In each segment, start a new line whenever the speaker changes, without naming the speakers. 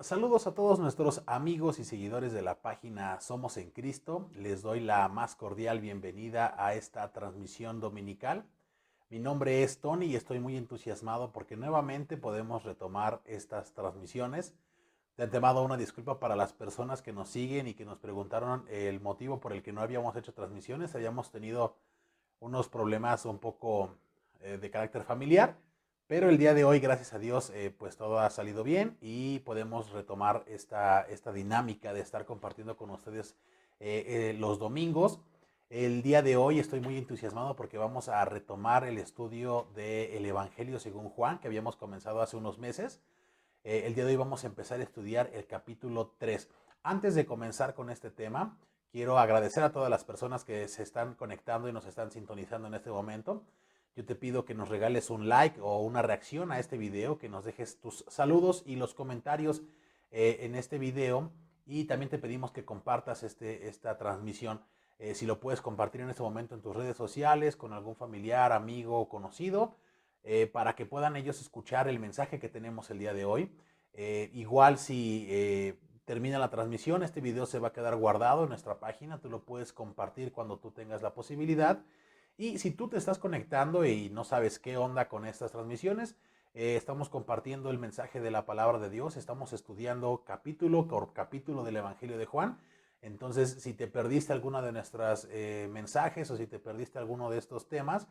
Saludos a todos nuestros amigos y seguidores de la página Somos en Cristo. Les doy la más cordial bienvenida a esta transmisión dominical. Mi nombre es Tony y estoy muy entusiasmado porque nuevamente podemos retomar estas transmisiones. De antemano, una disculpa para las personas que nos siguen y que nos preguntaron el motivo por el que no habíamos hecho transmisiones. Habíamos tenido unos problemas un poco de carácter familiar, pero el día de hoy, gracias a Dios, pues todo ha salido bien y podemos retomar esta dinámica de estar compartiendo con ustedes los domingos. El día de hoy estoy muy entusiasmado porque vamos a retomar el estudio del Evangelio según Juan, que habíamos comenzado hace unos meses. El día de hoy vamos a empezar a estudiar el capítulo 3. Antes de comenzar con este tema, quiero agradecer a todas las personas que se están conectando y nos están sintonizando en este momento. Yo te pido que nos regales un like o una reacción a este video, que nos dejes tus saludos y los comentarios en este video. Y también te pedimos que compartas esta transmisión. Si lo puedes compartir en este momento en tus redes sociales, con algún familiar, amigo o conocido, para que puedan ellos escuchar el mensaje que tenemos el día de hoy. Igual si termina la transmisión, este video se va a quedar guardado en nuestra página, tú lo puedes compartir cuando tú tengas la posibilidad. Y si tú te estás conectando y no sabes qué onda con estas transmisiones, estamos compartiendo el mensaje de la palabra de Dios, estamos estudiando capítulo por capítulo del Evangelio de Juan. Entonces, si te perdiste alguno de nuestros mensajes o si te perdiste alguno de estos temas,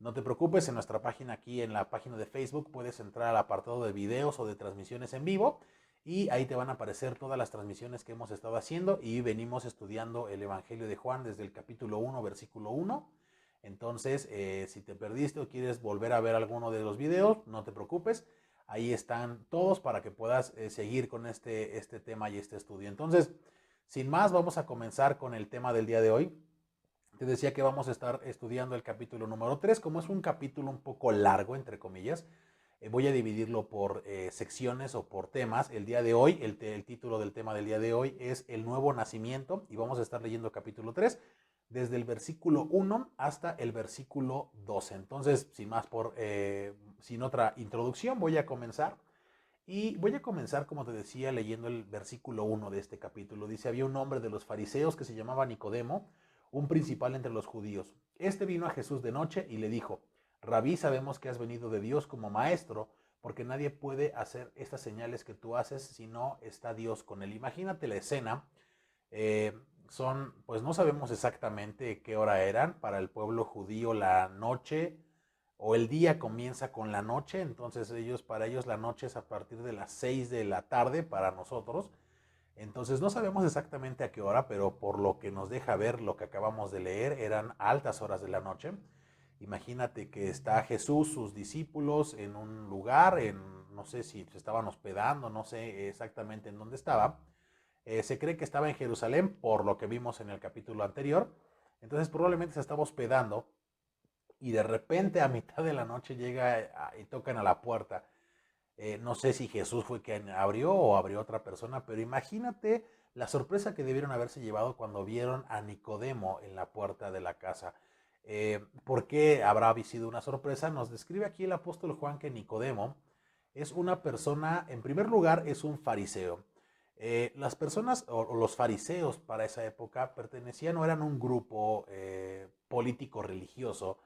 no te preocupes, en nuestra página aquí, en la página de Facebook, puedes entrar al apartado de videos o de transmisiones en vivo y ahí te van a aparecer todas las transmisiones que hemos estado haciendo y venimos estudiando el Evangelio de Juan desde el capítulo 1, versículo 1. Entonces, si te perdiste o quieres volver a ver alguno de los videos, no te preocupes, ahí están todos para que puedas seguir con este tema y este estudio. Entonces, sin más, vamos a comenzar con el tema del día de hoy. Te decía que vamos a estar estudiando el capítulo número 3. Como es un capítulo un poco largo, entre comillas, voy a dividirlo por secciones o por temas. El día de hoy, el título del tema del día de hoy es El Nuevo Nacimiento y vamos a estar leyendo capítulo 3 desde el versículo 1 hasta el versículo 12. Entonces, sin otra introducción, voy a comenzar. Y voy a comenzar, como te decía, leyendo el versículo 1 de este capítulo. Dice, había un hombre de los fariseos que se llamaba Nicodemo, un principal entre los judíos. Este vino a Jesús de noche y le dijo, Rabí, sabemos que has venido de Dios como maestro, porque nadie puede hacer estas señales que tú haces si no está Dios con él. Imagínate la escena. Eh, pues no sabemos exactamente qué hora eran. Para el pueblo judío la noche o el día comienza con la noche, entonces para ellos la noche es a partir de las 6 de la tarde para nosotros. Entonces no sabemos exactamente a qué hora, pero por lo que nos deja ver lo que acabamos de leer, eran altas horas de la noche. Imagínate que está Jesús, sus discípulos en un lugar, no sé si se estaban hospedando, no sé exactamente en dónde estaba. Se cree que estaba en Jerusalén por lo que vimos en el capítulo anterior. Entonces probablemente se estaba hospedando y de repente a mitad de la noche llega y tocan a la puerta. No sé si Jesús fue quien abrió o abrió otra persona, pero imagínate la sorpresa que debieron haberse llevado cuando vieron a Nicodemo en la puerta de la casa. ¿Por qué habrá sido una sorpresa? Nos describe aquí el apóstol Juan que Nicodemo es una persona, en primer lugar, es un fariseo. Las personas o los fariseos para esa época pertenecían o eran un grupo político religioso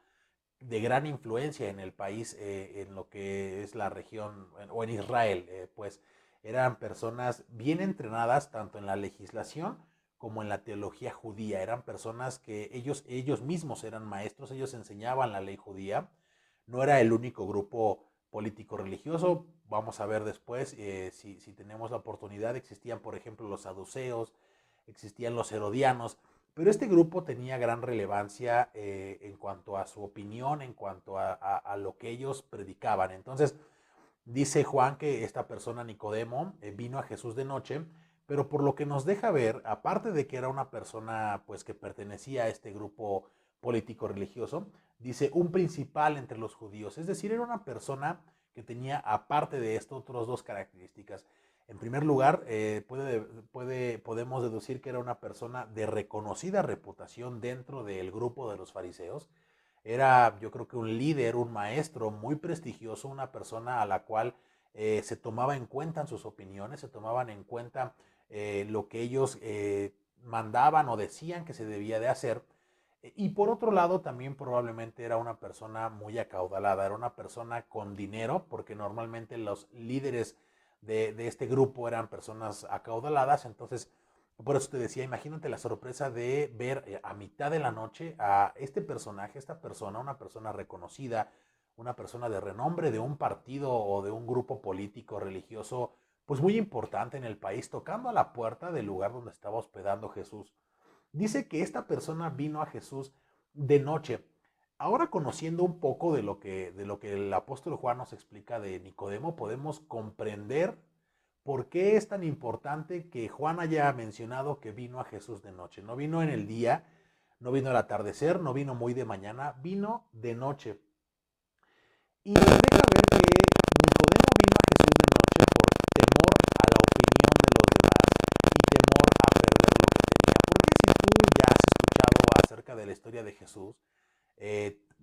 de gran influencia en el país, en lo que es la región, o en Israel, pues eran personas bien entrenadas tanto en la legislación como en la teología judía. Eran personas que ellos mismos eran maestros, ellos enseñaban la ley judía. No era el único grupo político religioso. Vamos a ver después, si tenemos la oportunidad, existían, por ejemplo, los saduceos, existían los herodianos, pero este grupo tenía gran relevancia en cuanto a su opinión, en cuanto a lo que ellos predicaban. Entonces, dice Juan que esta persona, Nicodemo, vino a Jesús de noche, pero por lo que nos deja ver, aparte de que era una persona pues que pertenecía a este grupo político religioso, dice un principal entre los judíos, es decir, era una persona que tenía aparte de esto otras dos características. En primer lugar, podemos deducir que era una persona de reconocida reputación dentro del grupo de los fariseos. Era, yo creo que un líder, un maestro muy prestigioso, una persona a la cual se tomaba en cuenta sus opiniones, se tomaban en cuenta lo que ellos mandaban o decían que se debía de hacer. Y por otro lado, también probablemente era una persona muy acaudalada, era una persona con dinero, porque normalmente los líderes de este grupo eran personas acaudaladas. Entonces, por eso te decía, imagínate la sorpresa de ver a mitad de la noche a este personaje, esta persona, una persona reconocida, una persona de renombre de un partido o de un grupo político religioso, pues muy importante en el país, tocando a la puerta del lugar donde estaba hospedando Jesús. Dice que esta persona vino a Jesús de noche. Ahora, conociendo un poco de lo que el apóstol Juan nos explica de Nicodemo, podemos comprender por qué es tan importante que Juan haya mencionado que vino a Jesús de noche. No vino en el día, no vino al atardecer, no vino muy de mañana, vino de noche. Y nos deja ver que Nicodemo vino a Jesús de noche por temor a la opinión de los demás y temor a perder lo que tenía. Porque si tú ya has escuchado acerca de la historia de Jesús,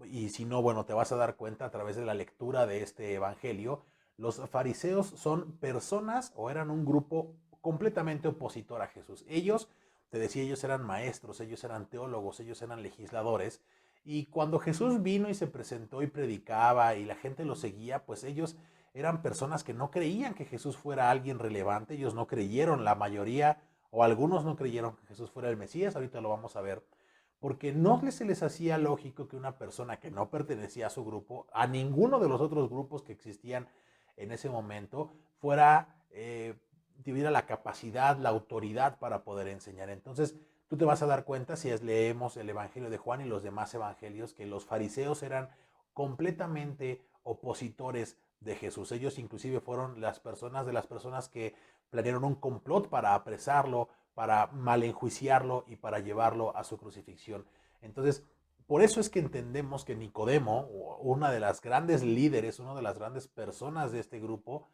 y si no, bueno, te vas a dar cuenta a través de la lectura de este evangelio, los fariseos son personas o eran un grupo completamente opositor a Jesús. Ellos, te decía, ellos eran maestros, ellos eran teólogos, ellos eran legisladores. Y cuando Jesús vino y se presentó y predicaba y la gente lo seguía, pues ellos eran personas que no creían que Jesús fuera alguien relevante. Ellos no creyeron, la mayoría o algunos no creyeron que Jesús fuera el Mesías. Ahorita lo vamos a ver, porque no se les hacía lógico que una persona que no pertenecía a su grupo, a ninguno de los otros grupos que existían en ese momento, tuviera la capacidad, la autoridad para poder enseñar. Entonces, tú te vas a dar cuenta si leemos el Evangelio de Juan y los demás evangelios, que los fariseos eran completamente opositores de Jesús. Ellos inclusive fueron de las personas que planearon un complot para apresarlo, para malenjuiciarlo y para llevarlo a su crucifixión. Entonces, por eso es que entendemos que Nicodemo, una de las grandes líderes, una de las grandes personas de este grupo,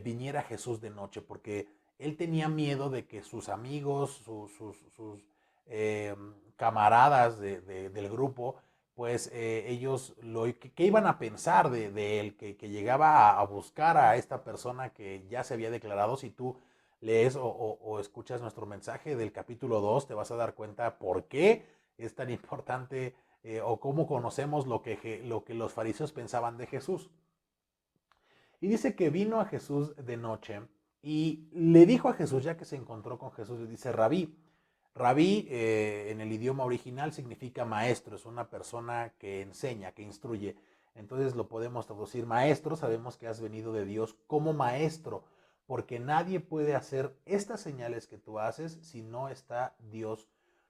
viniera a Jesús de noche, porque él tenía miedo de que sus amigos, sus eh, camaradas del grupo, pues ellos, ¿qué iban a pensar de él? Que llegaba a buscar a esta persona que ya se había declarado. Si tú lees o escuchas nuestro mensaje del capítulo 2, te vas a dar cuenta por qué es tan importante o cómo conocemos lo que los fariseos pensaban de Jesús. Y dice que vino a Jesús de noche y le dijo a Jesús, ya que se encontró con Jesús, le dice rabí. Rabí en el idioma original significa maestro, es una persona que enseña, que instruye. Entonces lo podemos traducir maestro, sabemos que has venido de Dios como maestro, porque nadie puede hacer estas señales que tú haces si no está Dios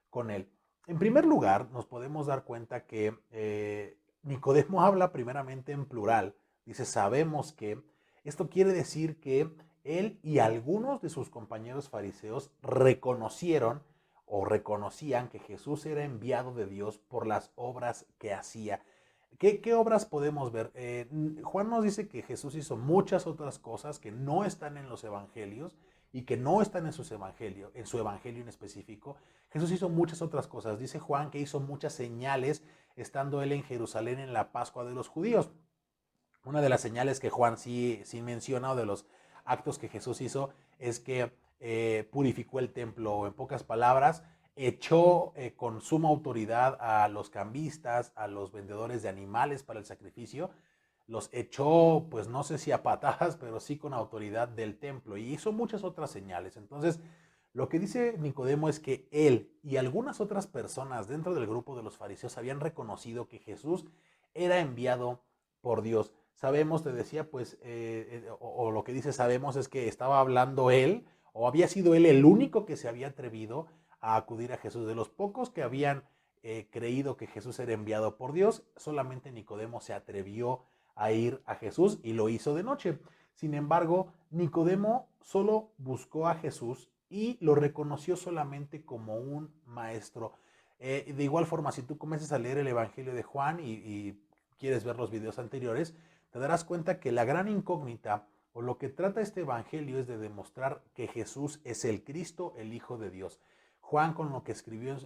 con él. En primer lugar, nos podemos dar cuenta que Nicodemo habla primeramente en plural. Dice, sabemos que. Esto quiere decir que él y algunos de sus compañeros fariseos reconocieron o reconocían que Jesús era enviado de Dios por las obras que hacía. ¿Qué obras podemos ver? Juan nos dice que Jesús hizo muchas otras cosas que no están en los evangelios y que no están en su evangelio en específico. Jesús hizo muchas otras cosas. Dice Juan que hizo muchas señales estando él en Jerusalén en la Pascua de los judíos. Una de las señales que Juan sí menciona, o de los actos que Jesús hizo, es que purificó el templo. En pocas palabras, echó con suma autoridad a los cambistas, a los vendedores de animales para el sacrificio. Los echó, pues no sé si a patadas, pero sí con autoridad del templo. Y hizo muchas otras señales. Entonces, lo que dice Nicodemo es que él y algunas otras personas dentro del grupo de los fariseos habían reconocido que Jesús era enviado por Dios. Sabemos, te decía, pues, o lo que dice sabemos es que estaba hablando él, o había sido él el único que se había atrevido a acudir a Jesús. De los pocos que habían creído que Jesús era enviado por Dios, solamente Nicodemo se atrevió a ir a Jesús y lo hizo de noche. Sin embargo, Nicodemo solo buscó a Jesús y lo reconoció solamente como un maestro. De igual forma, si tú comienzas a leer el Evangelio de Juan y quieres ver los videos anteriores, te darás cuenta que la gran incógnita o lo que trata este evangelio es de demostrar que Jesús es el Cristo, el Hijo de Dios. Juan con lo que escribió,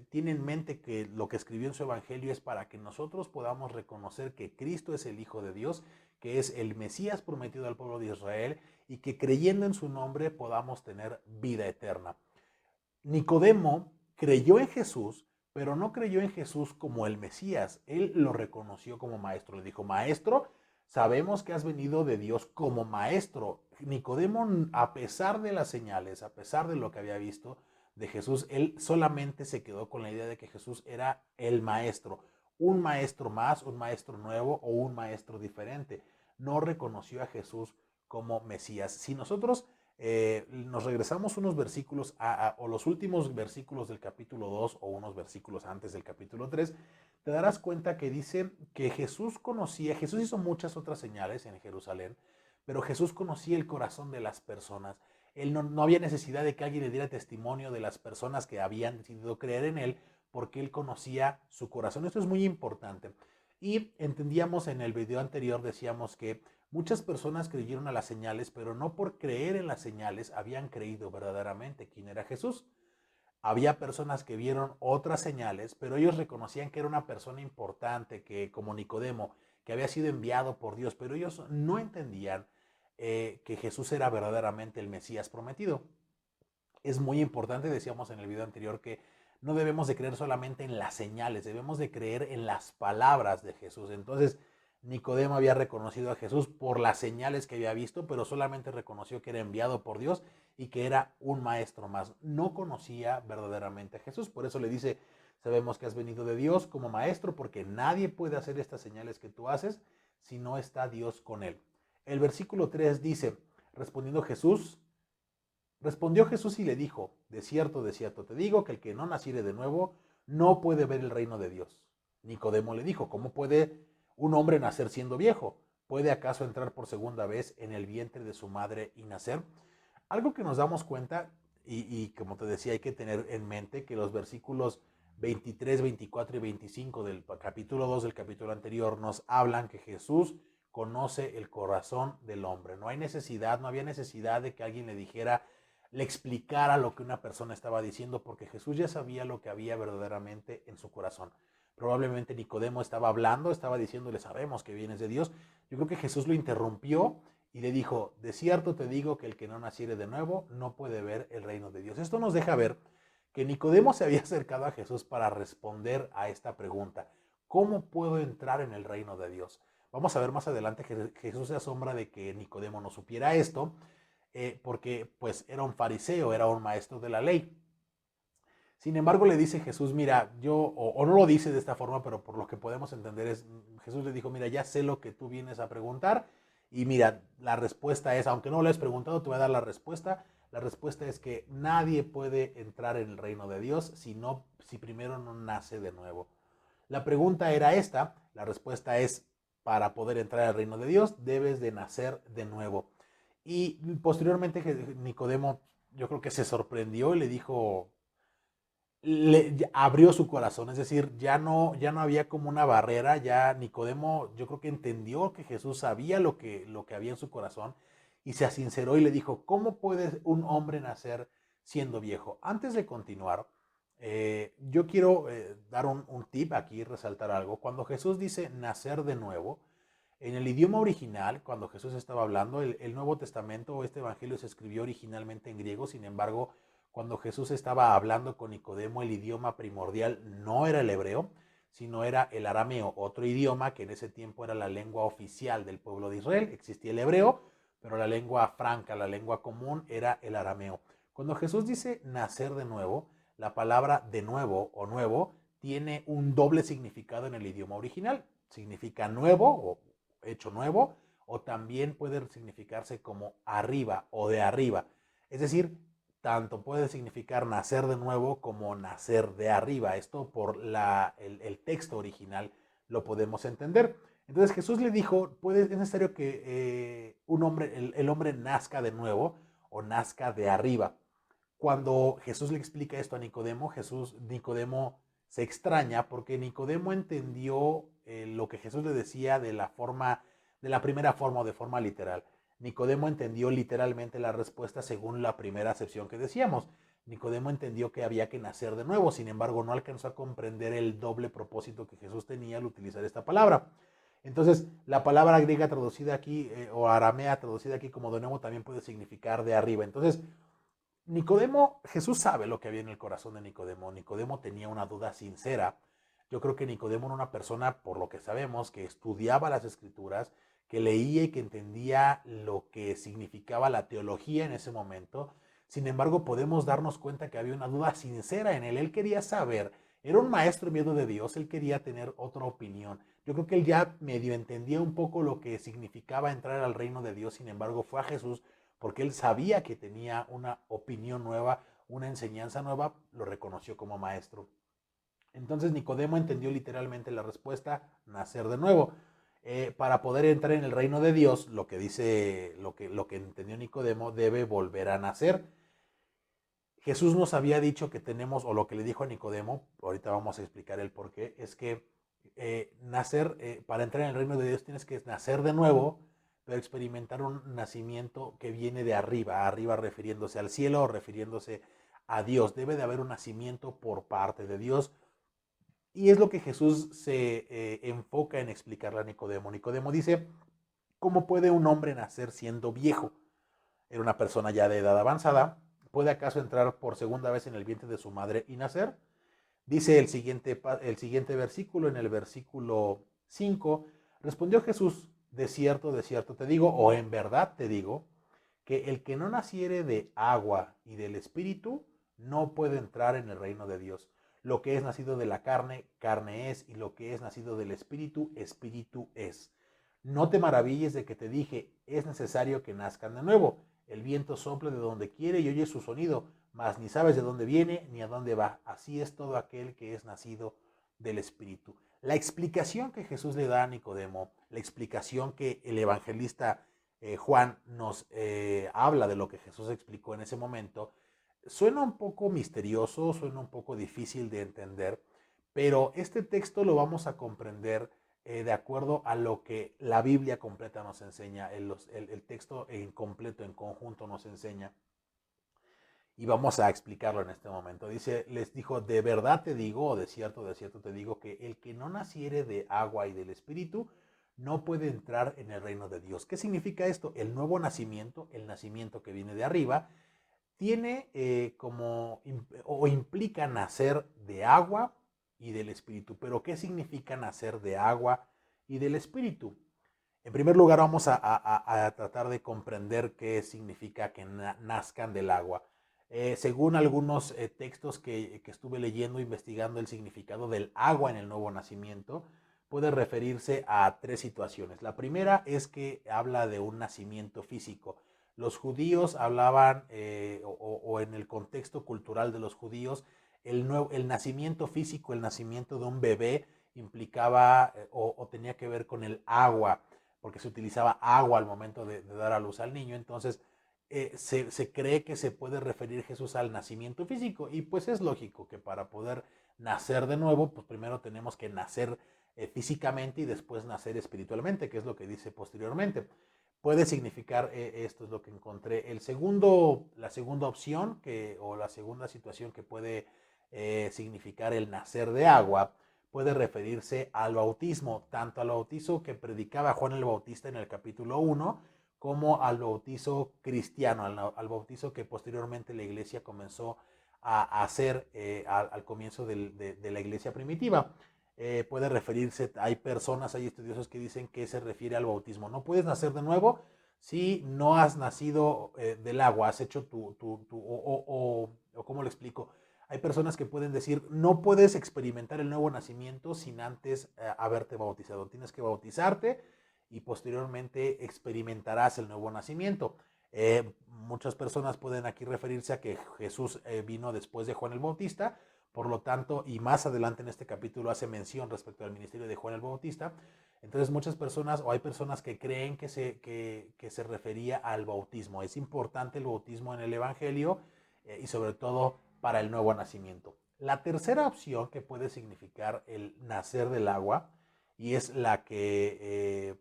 tiene en mente que lo que escribió en su evangelio es para que nosotros podamos reconocer que Cristo es el Hijo de Dios, que es el Mesías prometido al pueblo de Israel y que creyendo en su nombre podamos tener vida eterna. Nicodemo creyó en Jesús, pero no creyó en Jesús como el Mesías. Él lo reconoció como maestro. Le dijo, maestro, sabemos que has venido de Dios como maestro. Nicodemo, a pesar de las señales, a pesar de lo que había visto de Jesús, él solamente se quedó con la idea de que Jesús era el maestro. Un maestro más, un maestro nuevo o un maestro diferente. No reconoció a Jesús como Mesías. Si nosotros nos regresamos unos versículos o los últimos versículos del capítulo 2 o unos versículos antes del capítulo 3, te darás cuenta que dice que Jesús hizo muchas otras señales en Jerusalén, pero Jesús conocía el corazón de las personas. Él no había necesidad de que alguien le diera testimonio de las personas que habían decidido creer en él, porque él conocía su corazón. Esto es muy importante. Y entendíamos en el video anterior, decíamos que muchas personas creyeron a las señales, pero no por creer en las señales habían creído verdaderamente quién era Jesús. Había personas que vieron otras señales, pero ellos reconocían que era una persona importante, que como Nicodemo, que había sido enviado por Dios, pero ellos no entendían que Jesús era verdaderamente el Mesías prometido. Es muy importante, decíamos en el video anterior, que no debemos de creer solamente en las señales, debemos de creer en las palabras de Jesús. Entonces, Nicodemo había reconocido a Jesús por las señales que había visto, pero solamente reconoció que era enviado por Dios y que era un maestro más. No conocía verdaderamente a Jesús, por eso le dice, sabemos que has venido de Dios como maestro, porque nadie puede hacer estas señales que tú haces si no está Dios con él. El versículo 3 dice, respondió Jesús y le dijo, de cierto, te digo que el que no naciere de nuevo no puede ver el reino de Dios. Nicodemo le dijo, ¿cómo puede un hombre nacer siendo viejo? ¿Puede acaso entrar por segunda vez en el vientre de su madre y nacer? Algo que nos damos cuenta, y como te decía, hay que tener en mente que los versículos 23, 24 y 25 del capítulo 2 del capítulo anterior nos hablan que Jesús conoce el corazón del hombre. No había necesidad de que alguien le explicara lo que una persona estaba diciendo, porque Jesús ya sabía lo que había verdaderamente en su corazón. Probablemente Nicodemo estaba hablando, estaba diciéndole, sabemos que vienes de Dios. Yo creo que Jesús lo interrumpió y le dijo, de cierto te digo que el que no naciere de nuevo no puede ver el reino de Dios. Esto nos deja ver que Nicodemo se había acercado a Jesús para responder a esta pregunta. ¿Cómo puedo entrar en el reino de Dios? Vamos a ver más adelante que Jesús se asombra de que Nicodemo no supiera esto, porque pues era un fariseo, era un maestro de la ley. Sin embargo, le dice Jesús, mira, o no lo dice de esta forma, pero por lo que podemos entender es, Jesús le dijo, mira, ya sé lo que tú vienes a preguntar y mira, la respuesta es, aunque no lo has preguntado, te voy a dar la respuesta. La respuesta es que nadie puede entrar en el reino de Dios si primero no nace de nuevo. La pregunta era esta, la respuesta es, para poder entrar al reino de Dios, debes de nacer de nuevo. Y posteriormente Nicodemo, yo creo que se sorprendió y le dijo, abrió su corazón, es decir, ya no había como una barrera, ya Nicodemo yo creo que entendió que Jesús sabía lo que había en su corazón y se sinceró y le dijo, ¿cómo puede un hombre nacer siendo viejo? Antes de continuar, yo quiero dar un tip aquí, resaltar algo. Cuando Jesús dice nacer de nuevo, en el idioma original, cuando Jesús estaba hablando, el Nuevo Testamento o este Evangelio se escribió originalmente en griego, sin embargo, cuando Jesús estaba hablando con Nicodemo, el idioma primordial no era el hebreo, sino era el arameo, otro idioma que en ese tiempo era la lengua oficial del pueblo de Israel. Existía el hebreo, pero la lengua franca, la lengua común era el arameo. Cuando Jesús dice nacer de nuevo, la palabra de nuevo o nuevo tiene un doble significado en el idioma original. Significa nuevo o hecho nuevo, o también puede significarse como arriba o de arriba. Es decir, tanto puede significar nacer de nuevo como nacer de arriba. Esto por el texto original lo podemos entender. Entonces Jesús le dijo, es necesario que el hombre nazca de nuevo o nazca de arriba. Cuando Jesús le explica esto a Nicodemo, Nicodemo se extraña porque Nicodemo entendió lo que Jesús le decía de la primera forma o de forma literal. Nicodemo entendió literalmente la respuesta según la primera acepción que decíamos. Nicodemo entendió que había que nacer de nuevo, sin embargo no alcanzó a comprender el doble propósito que Jesús tenía al utilizar esta palabra. Entonces, la palabra griega traducida aquí, o aramea traducida aquí como de nuevo, también puede significar de arriba. Entonces, Nicodemo, Jesús sabe lo que había en el corazón de Nicodemo. Nicodemo tenía una duda sincera. Yo creo que Nicodemo era una persona, por lo que sabemos, que estudiaba las escrituras, que leía y que entendía lo que significaba la teología en ese momento. Sin embargo, podemos darnos cuenta que había una duda sincera en él. Él quería saber, era un maestro en miedo de Dios, él quería tener otra opinión. Yo creo que él ya medio entendía un poco lo que significaba entrar al reino de Dios. Sin embargo, fue a Jesús porque él sabía que tenía una opinión nueva, una enseñanza nueva, lo reconoció como maestro. Entonces Nicodemo entendió literalmente la respuesta, nacer de nuevo. Para poder entrar en el reino de Dios, lo que dice, lo que entendió Nicodemo, debe volver a nacer. Jesús nos había dicho que tenemos, o lo que le dijo a Nicodemo, ahorita vamos a explicar el por qué, es que para entrar en el reino de Dios tienes que nacer de nuevo, pero experimentar un nacimiento que viene de arriba, arriba refiriéndose al cielo o refiriéndose a Dios. Debe de haber un nacimiento por parte de Dios. Y es lo que Jesús se enfoca en explicarle a Nicodemo. Nicodemo dice, ¿cómo puede un hombre nacer siendo viejo? Era una persona ya de edad avanzada. ¿Puede acaso entrar por segunda vez en el vientre de su madre y nacer? Dice el siguiente versículo, en el versículo 5, respondió Jesús, de cierto te digo, o en verdad te digo, que el que no naciere de agua y del Espíritu no puede entrar en el reino de Dios. Lo que es nacido de la carne, carne es, y lo que es nacido del Espíritu, Espíritu es. No te maravilles de que te dije, es necesario que nazcan de nuevo. El viento sopla de donde quiere y oye su sonido, mas ni sabes de dónde viene ni a dónde va. Así es todo aquel que es nacido del Espíritu. La explicación que Jesús le da a Nicodemo, la explicación que el evangelista Juan nos habla de lo que Jesús explicó en ese momento, suena un poco misterioso, suena un poco difícil de entender, pero este texto lo vamos a comprender de acuerdo a lo que la Biblia completa nos enseña, el texto en completo, en conjunto nos enseña. Y vamos a explicarlo en este momento. Dice, les dijo, de verdad te digo, o de cierto te digo, que el que no naciere de agua y del Espíritu, no puede entrar en el reino de Dios. ¿Qué significa esto? El nuevo nacimiento, el nacimiento que viene de arriba, tiene o implica nacer de agua y del Espíritu. Pero ¿qué significa nacer de agua y del Espíritu? En primer lugar, vamos a tratar de comprender qué significa que nazcan del agua. Según algunos textos que estuve leyendo, investigando el significado del agua en el nuevo nacimiento, puede referirse a tres situaciones. La primera es que habla de un nacimiento físico. Los judíos hablaban, o en el contexto cultural de los judíos, el nacimiento físico, el nacimiento de un bebé implicaba o tenía que ver con el agua, porque se utilizaba agua al momento de dar a luz al niño. Entonces, se cree que se puede referir Jesús al nacimiento físico, y pues es lógico que para poder nacer de nuevo, pues primero tenemos que nacer físicamente y después nacer espiritualmente, que es lo que dice posteriormente. Puede significar, esto es lo que encontré. La segunda opción o la segunda situación que puede significar el nacer de agua, puede referirse al bautismo, tanto al bautizo que predicaba Juan el Bautista en el capítulo 1, como al bautizo cristiano, al bautizo que posteriormente la iglesia comenzó a hacer al comienzo de la iglesia primitiva. Puede referirse, hay estudiosos que dicen que se refiere al bautismo. No puedes nacer de nuevo si no has nacido del agua, has hecho o ¿cómo lo explico? Hay personas que pueden decir, no puedes experimentar el nuevo nacimiento sin antes haberte bautizado. Tienes que bautizarte y posteriormente experimentarás el nuevo nacimiento. Muchas personas pueden aquí referirse a que Jesús vino después de Juan el Bautista, por lo tanto, y más adelante en este capítulo hace mención respecto al ministerio de Juan el Bautista. Entonces muchas personas, o hay personas que creen que se refería al bautismo. Es importante el bautismo en el Evangelio y sobre todo para el nuevo nacimiento. La tercera opción que puede significar el nacer del agua, y es la que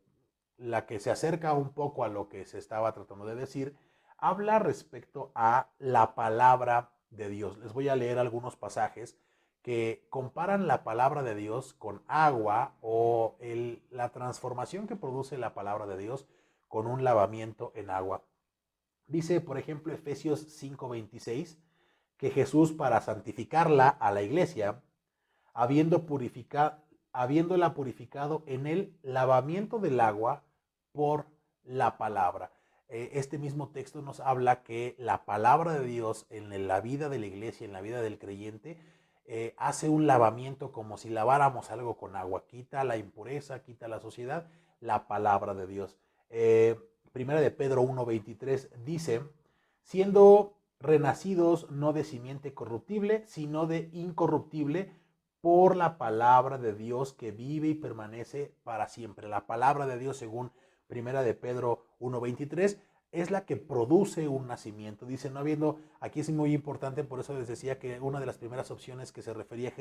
se acerca un poco a lo que se estaba tratando de decir, habla respecto a la palabra de Dios. Les voy a leer algunos pasajes que comparan la palabra de Dios con agua o la transformación que produce la palabra de Dios con un lavamiento en agua. Dice, por ejemplo, Efesios 5:26, que Jesús, para santificarla a la iglesia, habiéndola purificado en el lavamiento del agua por la palabra. Este mismo texto nos habla que la palabra de Dios en la vida de la iglesia, en la vida del creyente, hace un lavamiento como si laváramos algo con agua. Quita la impureza, quita la suciedad, la palabra de Dios. Primera de Pedro 1:23 dice, siendo renacidos no de simiente corruptible, sino de incorruptible, por la palabra de Dios que vive y permanece para siempre. La palabra de Dios, según Primera de Pedro 1:23, es la que produce un nacimiento. Dice, no habiendo, aquí es muy importante, por eso les decía que una de las primeras opciones que se refería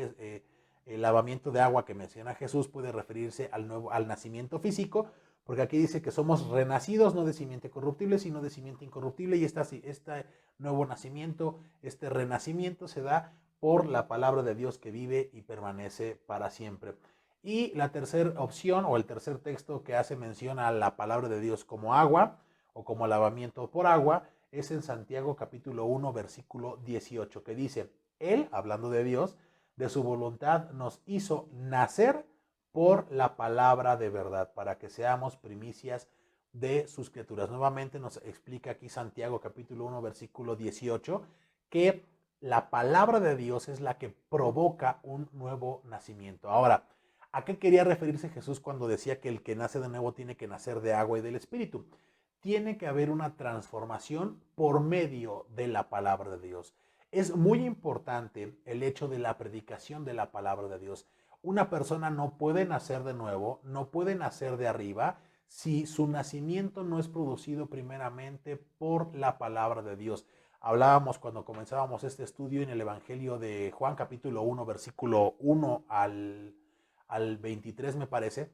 el lavamiento de agua que menciona Jesús puede referirse al nacimiento físico, porque aquí dice que somos renacidos no de simiente corruptible, sino de simiente incorruptible, y este nuevo nacimiento, este renacimiento se da por la palabra de Dios que vive y permanece para siempre. Y la tercera opción o el tercer texto que hace mención a la palabra de Dios como agua o como lavamiento por agua es en Santiago capítulo 1 versículo 18, que dice, Él, hablando de Dios, de su voluntad nos hizo nacer por la palabra de verdad, para que seamos primicias de sus criaturas. Nuevamente nos explica aquí Santiago capítulo 1 versículo 18 que la palabra de Dios es la que provoca un nuevo nacimiento. Ahora, ¿a qué quería referirse Jesús cuando decía que el que nace de nuevo tiene que nacer de agua y del Espíritu? Tiene que haber una transformación por medio de la palabra de Dios. Es muy importante el hecho de la predicación de la palabra de Dios. Una persona no puede nacer de nuevo, no puede nacer de arriba, si su nacimiento no es producido primeramente por la palabra de Dios. Hablábamos cuando comenzábamos este estudio en el Evangelio de Juan capítulo 1, versículo 1 al 23 me parece,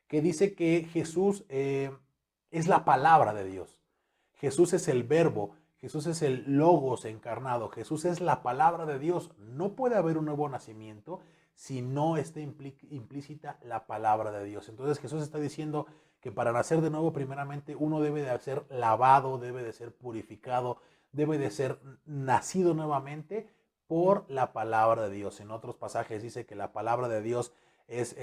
que dice que Jesús es la palabra de Dios. Jesús es el verbo, Jesús es el logos encarnado, Jesús es la palabra de Dios. No puede haber un nuevo nacimiento si no está implícita la palabra de Dios. Entonces Jesús está diciendo que para nacer de nuevo primeramente uno debe de ser lavado, debe de ser purificado, debe de ser nacido nuevamente por la palabra de Dios. En otros pasajes dice que la palabra de Dios es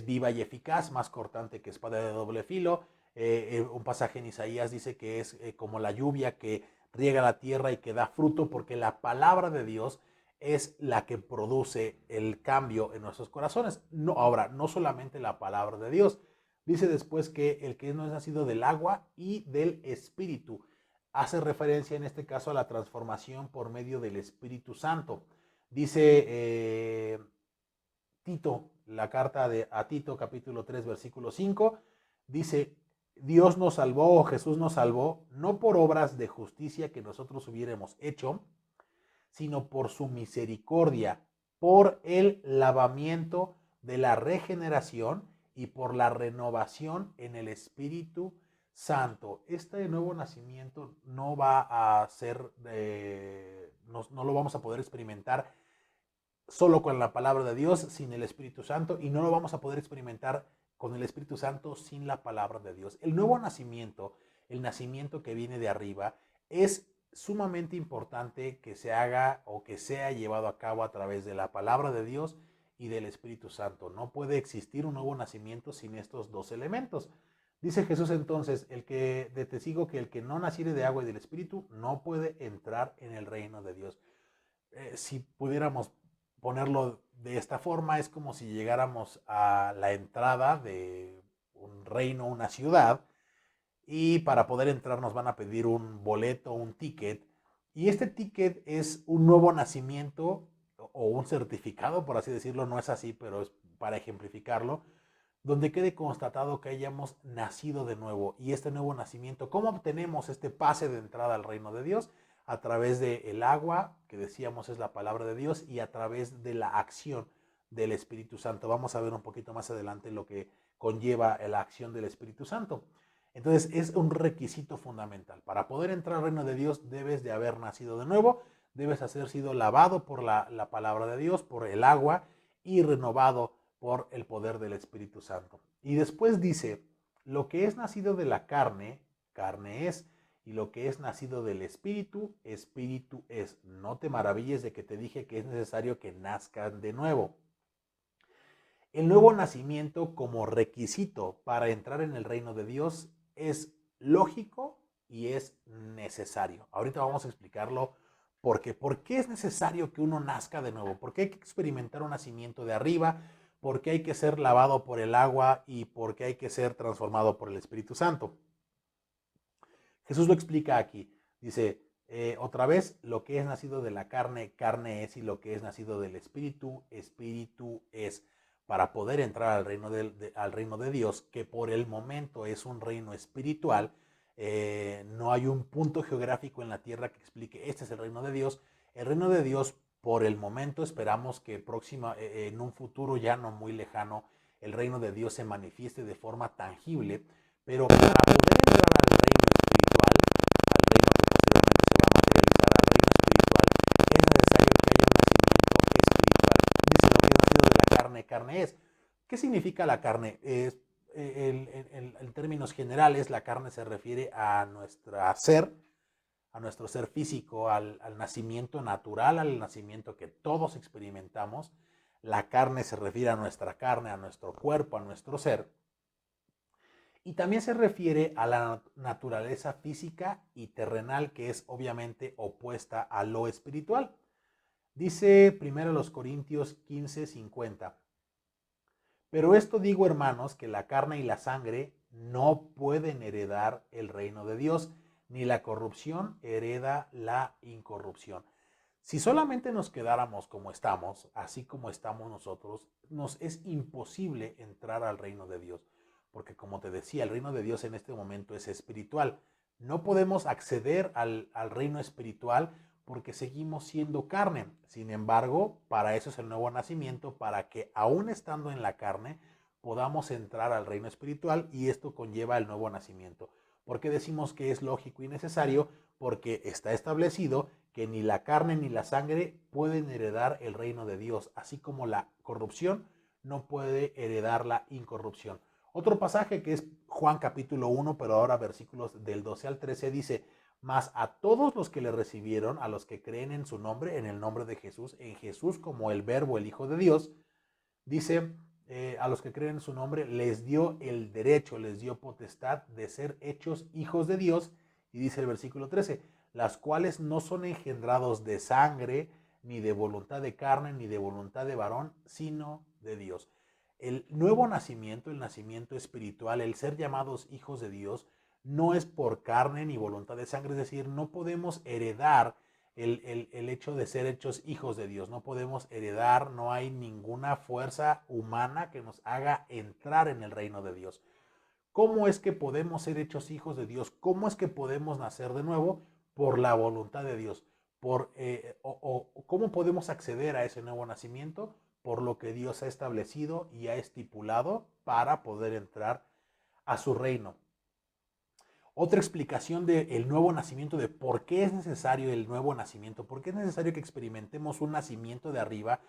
viva y eficaz, más cortante que espada de doble filo. Un pasaje en Isaías dice que es como la lluvia que riega la tierra y que da fruto, porque la palabra de Dios es la que produce el cambio en nuestros corazones. No, ahora, no solamente la palabra de Dios. Dice después que el que no es nacido del agua y del Espíritu. Hace referencia en este caso a la transformación por medio del Espíritu Santo. Dice Tito, la carta a Tito capítulo 3 versículo 5, dice, Dios nos salvó, Jesús nos salvó, no por obras de justicia que nosotros hubiéramos hecho, sino por su misericordia, por el lavamiento de la regeneración y por la renovación en el Espíritu Santo. Este nuevo nacimiento no va a ser, no lo vamos a poder experimentar solo con la palabra de Dios, sin el Espíritu Santo, y no lo vamos a poder experimentar con el Espíritu Santo sin la palabra de Dios. El nuevo nacimiento, el nacimiento que viene de arriba, es sumamente importante que se haga o que sea llevado a cabo a través de la palabra de Dios y del Espíritu Santo. No puede existir un nuevo nacimiento sin estos dos elementos. Dice Jesús entonces, de testigo que el que no naciere de agua y del Espíritu no puede entrar en el reino de Dios. Si pudiéramos ponerlo de esta forma, es como si llegáramos a la entrada de un reino, una ciudad, y para poder entrar nos van a pedir un boleto, un ticket, y este ticket es un nuevo nacimiento o un certificado, por así decirlo, no es así, pero es para ejemplificarlo, donde quede constatado que hayamos nacido de nuevo. Y este nuevo nacimiento, ¿cómo obtenemos este pase de entrada al reino de Dios? A través del agua, que decíamos es la palabra de Dios, y a través de la acción del Espíritu Santo. Vamos a ver un poquito más adelante lo que conlleva la acción del Espíritu Santo. Entonces es un requisito fundamental. Para poder entrar al reino de Dios debes de haber nacido de nuevo, debes haber sido lavado por la palabra de Dios, por el agua y renovado por el poder del Espíritu Santo. Y después dice, lo que es nacido de la carne, carne es, y lo que es nacido del Espíritu, Espíritu es. No te maravilles de que te dije que es necesario que nazcan de nuevo. El nuevo nacimiento como requisito para entrar en el reino de Dios es lógico y es necesario. Ahorita vamos a explicarlo por qué. ¿Por qué es necesario que uno nazca de nuevo? ¿Por qué hay que experimentar un nacimiento de arriba? ¿Por qué hay que ser lavado por el agua? ¿Y por qué hay que ser transformado por el Espíritu Santo? Jesús lo explica aquí. Dice, otra vez, lo que es nacido de la carne, carne es, y lo que es nacido del Espíritu, Espíritu es. Para poder entrar al reino de Dios, que por el momento es un reino espiritual, no hay un punto geográfico en la tierra que explique, este es el reino de Dios. El reino de Dios, por el momento, esperamos que en un futuro ya no muy lejano, el reino de Dios se manifieste de forma tangible, pero para poder entrar al reino espiritual, al reino que posteriormente se va a materializar, al reino espiritual, es necesario que haya un nacimiento espiritual. Dice, lo que es nacido de la carne, carne es. ¿Qué significa la carne? En términos generales, la carne se refiere a nuestro ser físico, al nacimiento natural, al nacimiento que todos experimentamos. La carne se refiere a nuestra carne, a nuestro cuerpo, a nuestro ser. Y también se refiere a la naturaleza física y terrenal, que es obviamente opuesta a lo espiritual. Dice 1 Corintios 15:50. Pero esto digo, hermanos, que la carne y la sangre no pueden heredar el reino de Dios, ni la corrupción hereda la incorrupción. Si solamente nos quedáramos como estamos, así como estamos nosotros, nos es imposible entrar al reino de Dios. Porque como te decía, el reino de Dios en este momento es espiritual. No podemos acceder al reino espiritual porque seguimos siendo carne. Sin embargo, para eso es el nuevo nacimiento, para que aún estando en la carne podamos entrar al reino espiritual, y esto conlleva el nuevo nacimiento. ¿Por qué decimos que es lógico y necesario? Porque está establecido que ni la carne ni la sangre pueden heredar el reino de Dios, así como la corrupción no puede heredar la incorrupción. Otro pasaje que es Juan capítulo 1, pero ahora versículos del 12 al 13 dice, mas a todos los que le recibieron, a los que creen en su nombre, en el nombre de Jesús, en Jesús como el Verbo, el Hijo de Dios, dice, a los que creen en su nombre, les dio el derecho, les dio potestad de ser hechos hijos de Dios. Y dice el versículo 13, las cuales no son engendrados de sangre, ni de voluntad de carne, ni de voluntad de varón, sino de Dios. El nuevo nacimiento, el nacimiento espiritual, el ser llamados hijos de Dios, no es por carne ni voluntad de sangre, es decir, no podemos heredar el hecho de ser hechos hijos de Dios. No podemos heredar, no hay ninguna fuerza humana que nos haga entrar en el reino de Dios. ¿Cómo es que podemos ser hechos hijos de Dios? ¿Cómo es que podemos nacer de nuevo? Por la voluntad de Dios. ¿Cómo podemos acceder a ese nuevo nacimiento? Por lo que Dios ha establecido y ha estipulado para poder entrar a su reino. Otra explicación del nuevo nacimiento, de por qué es necesario el nuevo nacimiento, por qué es necesario que experimentemos un nacimiento de arriba,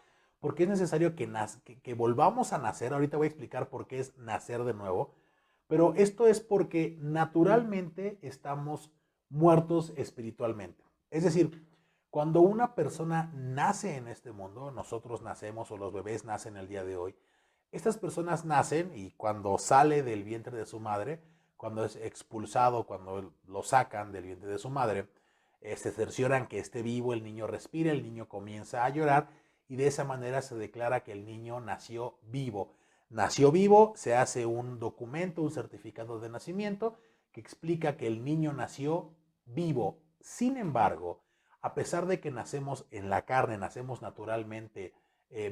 por qué es necesario que volvamos a nacer. Ahorita voy a explicar por qué es nacer de nuevo, pero esto es porque naturalmente estamos muertos espiritualmente. Es decir, cuando una persona nace en este mundo, nosotros nacemos o los bebés nacen el día de hoy, estas personas nacen y cuando sale del vientre de su madre, cuando es expulsado, cuando lo sacan del vientre de su madre, se cercioran que esté vivo, el niño respira, el niño comienza a llorar y de esa manera se declara que el niño nació vivo. Nació vivo, se hace un documento, un certificado de nacimiento que explica que el niño nació vivo. Sin embargo, a pesar de que nacemos en la carne, nacemos naturalmente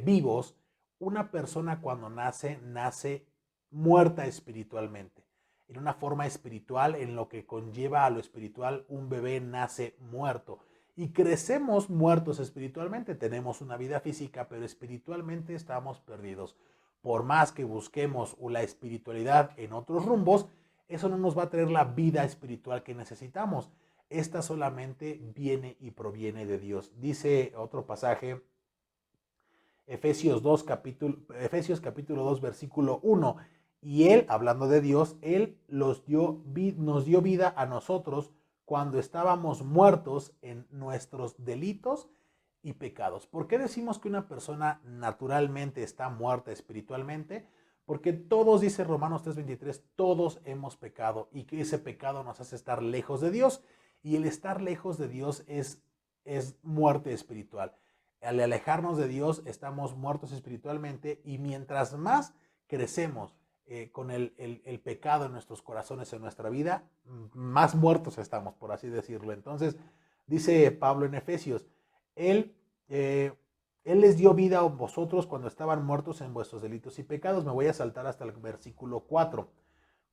vivos, una persona cuando nace muerta espiritualmente. En una forma espiritual, en lo que conlleva a lo espiritual, un bebé nace muerto. Y crecemos muertos espiritualmente. Tenemos una vida física, pero espiritualmente estamos perdidos. Por más que busquemos la espiritualidad en otros rumbos, eso no nos va a traer la vida espiritual que necesitamos. Esta solamente viene y proviene de Dios. Dice otro pasaje, Efesios capítulo 2, versículo 1. Y Él, hablando de Dios, Él nos dio vida a nosotros cuando estábamos muertos en nuestros delitos y pecados. ¿Por qué decimos que una persona naturalmente está muerta espiritualmente? Porque todos, dice Romanos 3:23, todos hemos pecado y que ese pecado nos hace estar lejos de Dios. Y el estar lejos de Dios es muerte espiritual. Al alejarnos de Dios estamos muertos espiritualmente y mientras más crecemos con el pecado en nuestros corazones, en nuestra vida, más muertos estamos, por así decirlo. Entonces, dice Pablo en Efesios, Él, eh, él les dio vida a vosotros cuando estaban muertos en vuestros delitos y pecados. Me voy a saltar hasta el versículo 4.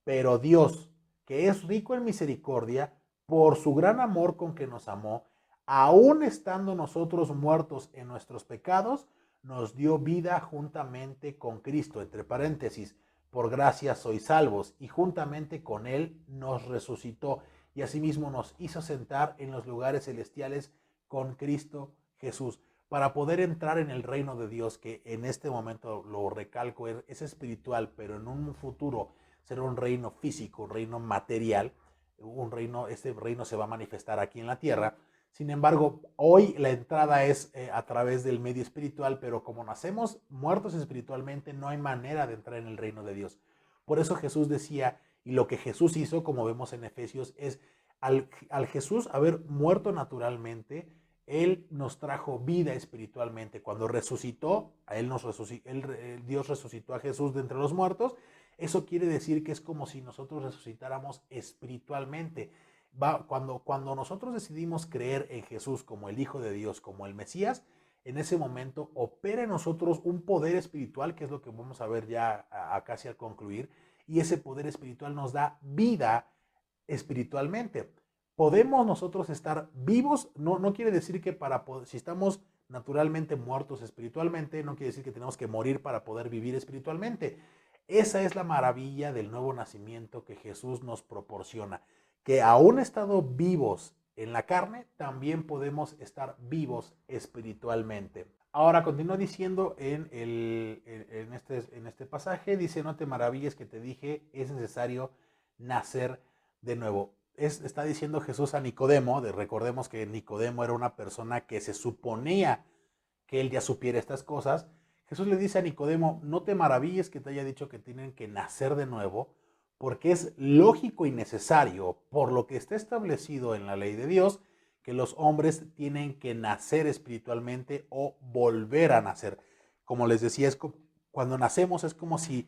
Pero Dios, que es rico en misericordia, por su gran amor con que nos amó, aun estando nosotros muertos en nuestros pecados, nos dio vida juntamente con Cristo, entre paréntesis, por gracia sois salvos, y juntamente con Él nos resucitó, y asimismo nos hizo sentar en los lugares celestiales con Cristo Jesús, para poder entrar en el reino de Dios, que en este momento, lo recalco, es espiritual, pero en un futuro será un reino físico, un reino material, este reino se va a manifestar aquí en la tierra. Sin embargo, hoy la entrada es a través del medio espiritual, pero como nacemos muertos espiritualmente, no hay manera de entrar en el reino de Dios. Por eso Jesús decía, y lo que Jesús hizo, como vemos en Efesios, es al Jesús haber muerto naturalmente, Él nos trajo vida espiritualmente. Cuando resucitó, Dios resucitó a Jesús de entre los muertos. Eso quiere decir que es como si nosotros resucitáramos espiritualmente. Cuando nosotros decidimos creer en Jesús como el Hijo de Dios, como el Mesías, en ese momento opera en nosotros un poder espiritual, que es lo que vamos a ver ya casi al concluir, y ese poder espiritual nos da vida espiritualmente. Podemos nosotros estar vivos, no quiere decir que si estamos naturalmente muertos espiritualmente, no quiere decir que tenemos que morir para poder vivir espiritualmente. Esa es la maravilla del nuevo nacimiento que Jesús nos proporciona, que aún estando vivos en la carne, también podemos estar vivos espiritualmente. Ahora continúa diciendo en este pasaje, dice, no te maravilles que te dije, es necesario nacer de nuevo. Está diciendo Jesús a Nicodemo, recordemos que Nicodemo era una persona que se suponía que él ya supiera estas cosas. Jesús le dice a Nicodemo, no te maravilles que te haya dicho que tienen que nacer de nuevo, porque es lógico y necesario, por lo que está establecido en la ley de Dios, que los hombres tienen que nacer espiritualmente o volver a nacer. Como les decía, cuando nacemos es como si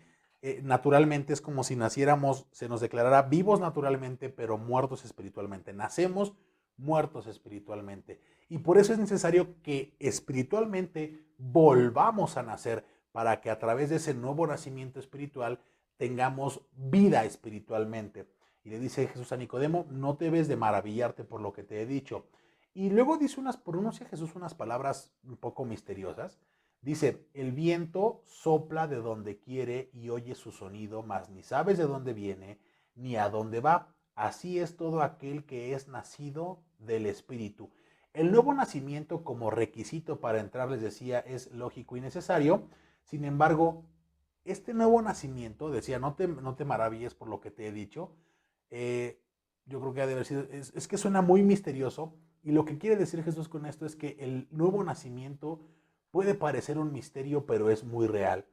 naturalmente, es como si naciéramos, se nos declarara vivos naturalmente, pero muertos espiritualmente. Nacemos muertos espiritualmente. Y por eso es necesario que espiritualmente volvamos a nacer, para que a través de ese nuevo nacimiento espiritual tengamos vida espiritualmente. Y le dice Jesús a Nicodemo, no debes de maravillarte por lo que te he dicho. Y luego pronuncia Jesús unas palabras un poco misteriosas. Dice, el viento sopla de donde quiere y oye su sonido, mas ni sabes de dónde viene ni a dónde va. Así es todo aquel que es nacido del Espíritu. El nuevo nacimiento como requisito para entrar, les decía, es lógico y necesario. Sin embargo, este nuevo nacimiento, decía, no te maravilles por lo que te he dicho, yo creo que ha de haber sido, es que suena muy misterioso, y lo que quiere decir Jesús con esto es que el nuevo nacimiento puede parecer un misterio, pero es muy real.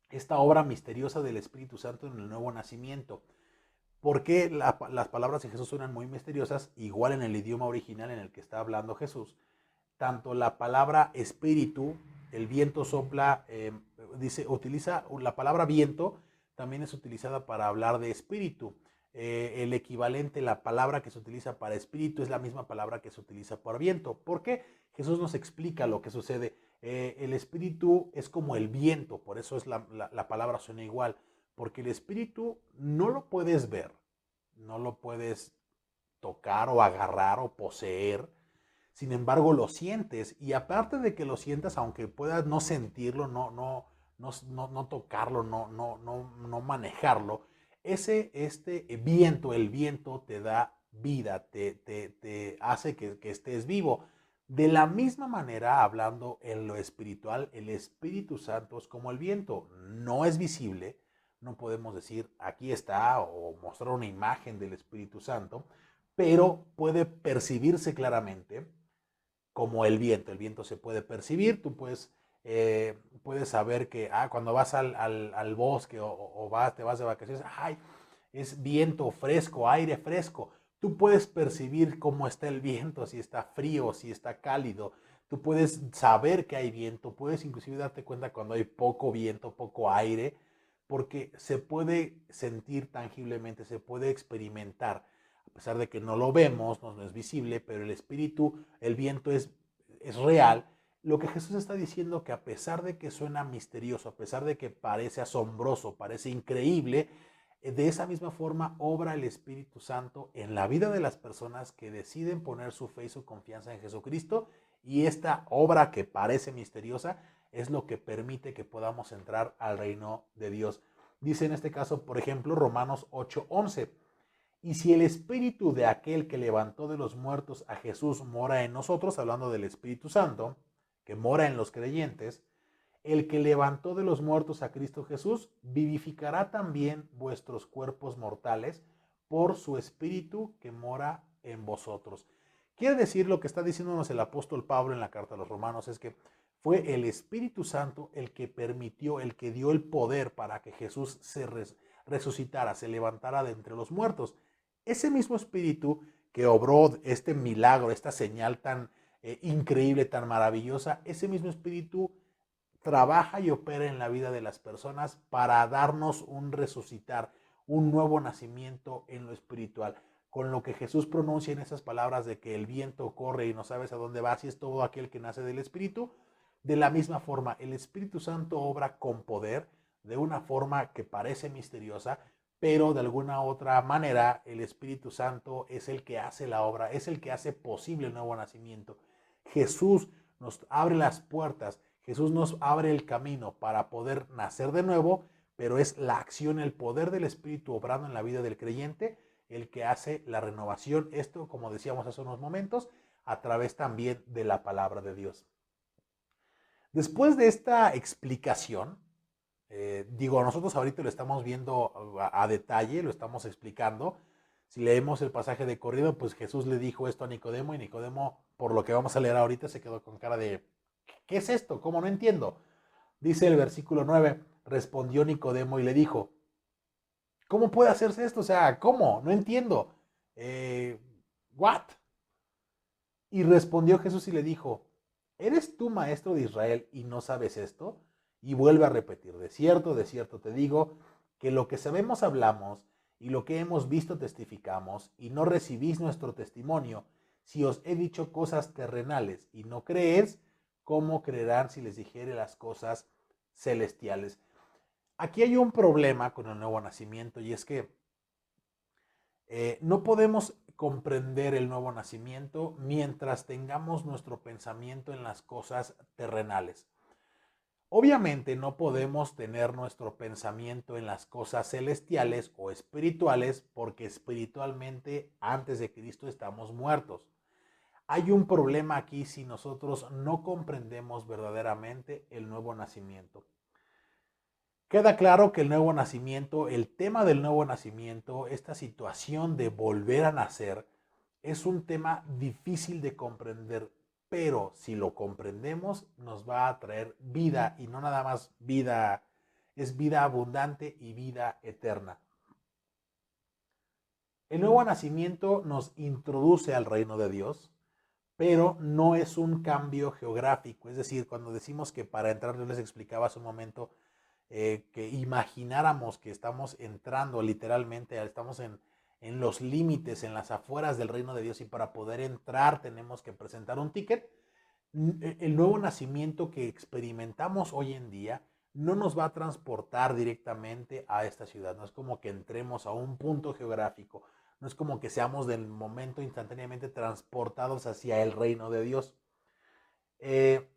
Esta obra misteriosa del Espíritu Santo en el nuevo nacimiento. ¿Por qué las palabras de Jesús suenan muy misteriosas? Igual en el idioma original en el que está hablando Jesús. Tanto la palabra espíritu, el viento sopla, utiliza la palabra viento, también es utilizada para hablar de espíritu. El equivalente, la palabra que se utiliza para espíritu es la misma palabra que se utiliza para viento. ¿Por qué? Jesús nos explica lo que sucede. El espíritu es como el viento, por eso la palabra suena igual, porque el espíritu no lo puedes ver, no lo puedes tocar o agarrar o poseer. Sin embargo, lo sientes, y aparte de que lo sientas, aunque puedas no sentirlo, no tocarlo, no manejarlo, Este viento, el viento te da vida, te hace que estés vivo. De la misma manera, hablando en lo espiritual, el Espíritu Santo es como el viento, no es visible, no podemos decir aquí está o mostrar una imagen del Espíritu Santo, pero puede percibirse claramente como el viento se puede percibir, tú puedes saber que cuando vas al bosque te vas de vacaciones, ay, es viento fresco, aire fresco. Tú puedes percibir cómo está el viento, si está frío, si está cálido. Tú puedes saber que hay viento, puedes inclusive darte cuenta cuando hay poco viento, poco aire, porque se puede sentir tangiblemente, se puede experimentar. A pesar de que no lo vemos, no es visible, pero el espíritu, el viento es real. Lo que Jesús está diciendo que a pesar de que suena misterioso, a pesar de que parece asombroso, parece increíble, de esa misma forma obra el Espíritu Santo en la vida de las personas que deciden poner su fe y su confianza en Jesucristo, y esta obra que parece misteriosa es lo que permite que podamos entrar al reino de Dios. Dice en este caso, por ejemplo, Romanos 8:11, y si el Espíritu de aquel que levantó de los muertos a Jesús mora en nosotros, hablando del Espíritu Santo, que mora en los creyentes, el que levantó de los muertos a Cristo Jesús, vivificará también vuestros cuerpos mortales por su Espíritu que mora en vosotros. Quiere decir, lo que está diciéndonos el apóstol Pablo en la carta a los Romanos es que fue el Espíritu Santo el que permitió, el que dio el poder para que Jesús se resucitara, se levantara de entre los muertos. Ese mismo Espíritu que obró este milagro, esta señal tan increíble, tan maravillosa, ese mismo Espíritu trabaja y opera en la vida de las personas para darnos un resucitar, un nuevo nacimiento en lo espiritual. Con lo que Jesús pronuncia en esas palabras de que el viento corre y no sabes a dónde va, así es todo aquel que nace del Espíritu. De la misma forma, el Espíritu Santo obra con poder, de una forma que parece misteriosa, pero de alguna otra manera el Espíritu Santo es el que hace la obra, es el que hace posible el nuevo nacimiento. Jesús nos abre las puertas, Jesús nos abre el camino para poder nacer de nuevo, pero es la acción, el poder del Espíritu obrando en la vida del creyente el que hace la renovación. Esto, como decíamos hace unos momentos, a través también de la palabra de Dios. Después de esta explicación, nosotros ahorita lo estamos viendo a detalle, lo estamos explicando. Si leemos el pasaje de corrido, pues Jesús le dijo esto a Nicodemo y Nicodemo, por lo que vamos a leer ahorita, se quedó con cara de, ¿qué es esto? ¿Cómo no entiendo? Dice el versículo 9, respondió Nicodemo y le dijo, ¿cómo puede hacerse esto? O sea, ¿cómo? No entiendo. ¿What? Y respondió Jesús y le dijo, ¿eres tú maestro de Israel y no sabes esto? Y vuelve a repetir, de cierto te digo, que lo que sabemos hablamos y lo que hemos visto testificamos y no recibís nuestro testimonio. Si os he dicho cosas terrenales y no creéis, ¿cómo creerán si les dijere las cosas celestiales? Aquí hay un problema con el nuevo nacimiento y es que no podemos comprender el nuevo nacimiento mientras tengamos nuestro pensamiento en las cosas terrenales. Obviamente no podemos tener nuestro pensamiento en las cosas celestiales o espirituales porque espiritualmente antes de Cristo estamos muertos. Hay un problema aquí si nosotros no comprendemos verdaderamente el nuevo nacimiento. Queda claro que el nuevo nacimiento, el tema del nuevo nacimiento, esta situación de volver a nacer, es un tema difícil de comprender, pero si lo comprendemos nos va a traer vida y no nada más vida, es vida abundante y vida eterna. El nuevo nacimiento nos introduce al reino de Dios, pero no es un cambio geográfico. Es decir, cuando decimos que para entrar, yo les explicaba hace un momento, que imagináramos que estamos entrando literalmente, estamos en los límites, en las afueras del reino de Dios y para poder entrar tenemos que presentar un ticket. El nuevo nacimiento que experimentamos hoy en día no nos va a transportar directamente a esta ciudad, no es como que entremos a un punto geográfico, no es como que seamos del momento instantáneamente transportados hacia el reino de Dios. Eh,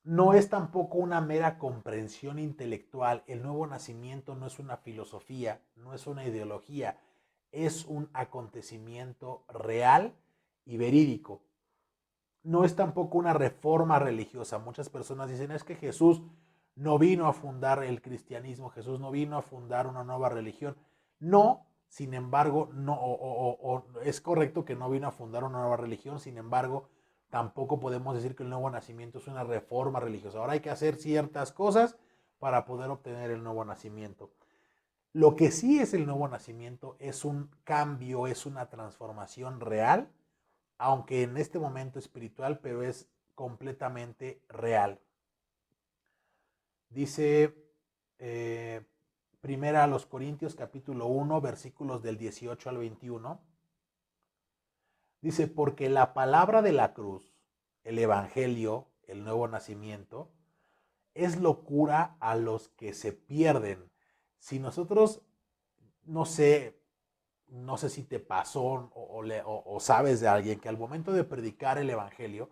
No es tampoco una mera comprensión intelectual. El nuevo nacimiento no es una filosofía, no es una ideología, es un acontecimiento real y verídico. No es tampoco una reforma religiosa. Muchas personas dicen, es que Jesús no vino a fundar el cristianismo, Jesús no vino a fundar una nueva religión. No, sin embargo, no, o es correcto que no vino a fundar una nueva religión, sin embargo, tampoco podemos decir que el nuevo nacimiento es una reforma religiosa. Ahora hay que hacer ciertas cosas para poder obtener el nuevo nacimiento. Lo que sí es el nuevo nacimiento es un cambio, es una transformación real, aunque en este momento espiritual, pero es completamente real. Dice primera a los Corintios capítulo 1, versículos del 18 al 21. Dice, porque la palabra de la cruz, el evangelio, el nuevo nacimiento, es locura a los que se pierden. Si nosotros, no sé, no sé si te pasó o sabes de alguien que al momento de predicar el evangelio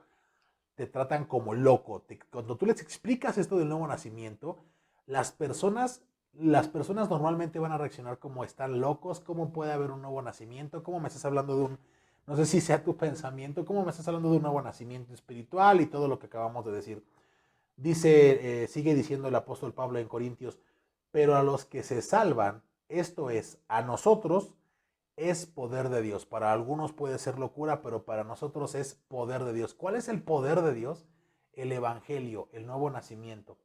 te tratan como loco. Cuando tú les explicas esto del nuevo nacimiento, las personas, las personas normalmente van a reaccionar como están locos. ¿Cómo puede haber un nuevo nacimiento? ¿Cómo me estás hablando de un, no sé si sea tu pensamiento, cómo me estás hablando de un nuevo nacimiento espiritual y todo lo que acabamos de decir? Dice, sigue diciendo el apóstol Pablo en Corintios, pero a los que se salvan, esto es, a nosotros, es poder de Dios. Para algunos puede ser locura, pero para nosotros es poder de Dios. ¿Cuál es el poder de Dios? El evangelio, el nuevo nacimiento.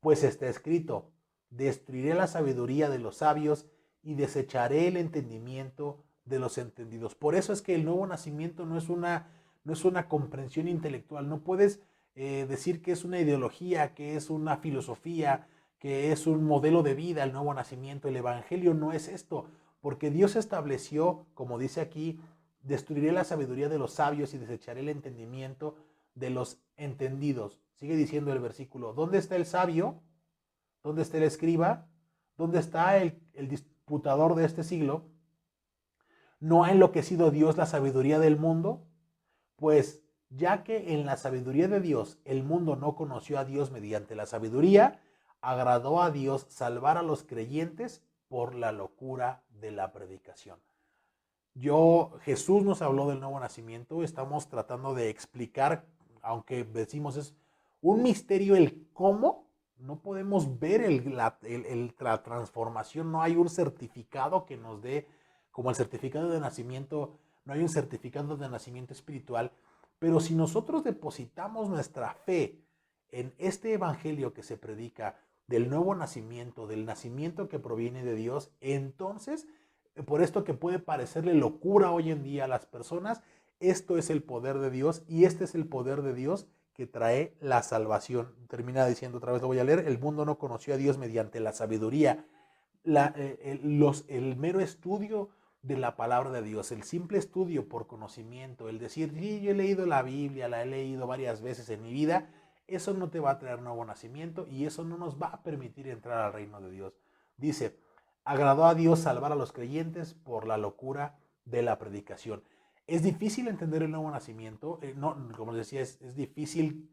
Pues está escrito, destruiré la sabiduría de los sabios y desecharé el entendimiento de los entendidos. Por eso es que el nuevo nacimiento no es una comprensión intelectual. No puedes decir que es una ideología, que es una filosofía, que es un modelo de vida el nuevo nacimiento. El evangelio no es esto, porque Dios estableció, como dice aquí, destruiré la sabiduría de los sabios y desecharé el entendimiento de los entendidos. Sigue diciendo el versículo, ¿dónde está el sabio? ¿Dónde está el escriba? ¿Dónde está el disputador de este siglo? ¿No ha enloquecido Dios la sabiduría del mundo? Pues ya que en la sabiduría de Dios el mundo no conoció a Dios mediante la sabiduría, agradó a Dios salvar a los creyentes por la locura de la predicación. Jesús nos habló del nuevo nacimiento, estamos tratando de explicar, aunque decimos es un misterio el cómo, no podemos ver la transformación, no hay un certificado que nos dé, como el certificado de nacimiento, no hay un certificado de nacimiento espiritual, pero si nosotros depositamos nuestra fe en este evangelio que se predica del nuevo nacimiento, del nacimiento que proviene de Dios, entonces por esto que puede parecerle locura hoy en día a las personas, esto es el poder de Dios y este es el poder de Dios que trae la salvación. Termina diciendo otra vez, lo voy a leer, el mundo no conoció a Dios mediante la sabiduría, el mero estudio de la palabra de Dios, el simple estudio por conocimiento, el decir, sí, yo he leído la Biblia, la he leído varias veces en mi vida, eso no te va a traer nuevo nacimiento y eso no nos va a permitir entrar al reino de Dios. Dice, agradó a Dios salvar a los creyentes por la locura de la predicación. Es difícil entender el nuevo nacimiento, no, como les decía, es difícil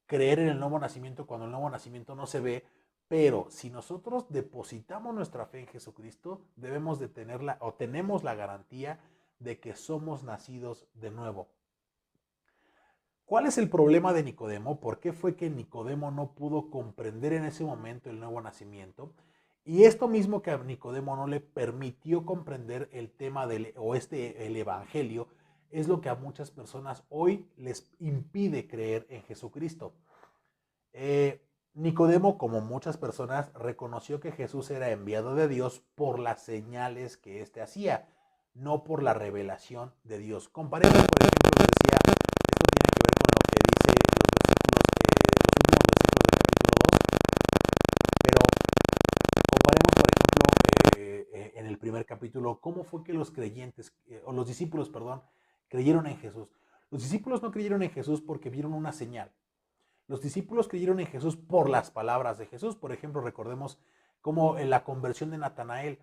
creer en el nuevo nacimiento cuando el nuevo nacimiento no se ve, pero si nosotros depositamos nuestra fe en Jesucristo, debemos de tenerla o tenemos la garantía de que somos nacidos de nuevo. ¿Cuál es el problema de Nicodemo? ¿Por qué fue que Nicodemo no pudo comprender en ese momento el nuevo nacimiento? Y esto mismo que a Nicodemo no le permitió comprender el tema el evangelio, es lo que a muchas personas hoy les impide creer en Jesucristo. Nicodemo, como muchas personas, reconoció que Jesús era enviado de Dios por las señales que éste hacía, no por la revelación de Dios. Comparemos, por ejemplo, les decía, esto tiene que ver con lo que dice los últimos versículos del capítulo 2, pero comparemos, por ejemplo, en el primer capítulo, cómo fue que los creyentes, o los discípulos, perdón, creyeron en Jesús. Los discípulos no creyeron en Jesús porque vieron una señal. Los discípulos creyeron en Jesús por las palabras de Jesús. Por ejemplo, recordemos cómo en la conversión de Natanael,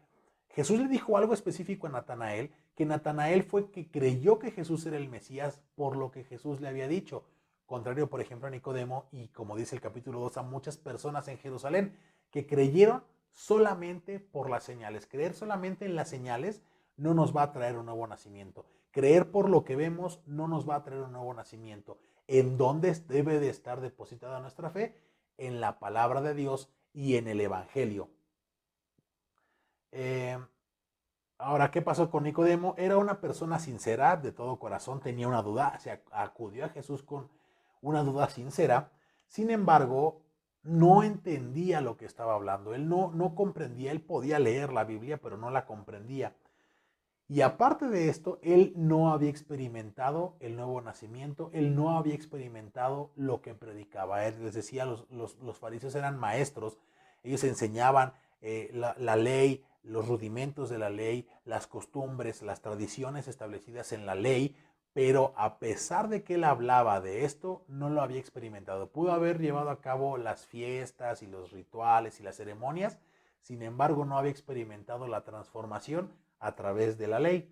Jesús le dijo algo específico a Natanael, que Natanael fue que creyó que Jesús era el Mesías por lo que Jesús le había dicho. contrario, por ejemplo, a Nicodemo y, como dice el capítulo 2, a muchas personas en Jerusalén que creyeron solamente por las señales. Creer solamente en las señales no nos va a traer un nuevo nacimiento. Creer por lo que vemos no nos va a traer un nuevo nacimiento. ¿En dónde debe de estar depositada nuestra fe? En la palabra de Dios y en el Evangelio. Ahora, ¿qué pasó con Nicodemo? Era una persona sincera, de todo corazón, tenía una duda, se acudió a Jesús con una duda sincera. Sin embargo, no entendía lo que estaba hablando. Él no comprendía, él podía leer la Biblia, pero no la comprendía. Y aparte de esto, él no había experimentado el nuevo nacimiento, él no había experimentado lo que predicaba. Él les decía, los fariseos eran maestros, ellos enseñaban la ley, los rudimentos de la ley, las costumbres, las tradiciones establecidas en la ley, pero a pesar de que él hablaba de esto, no lo había experimentado. Pudo haber llevado a cabo las fiestas y los rituales y las ceremonias, sin embargo, no había experimentado la transformación a través de la ley.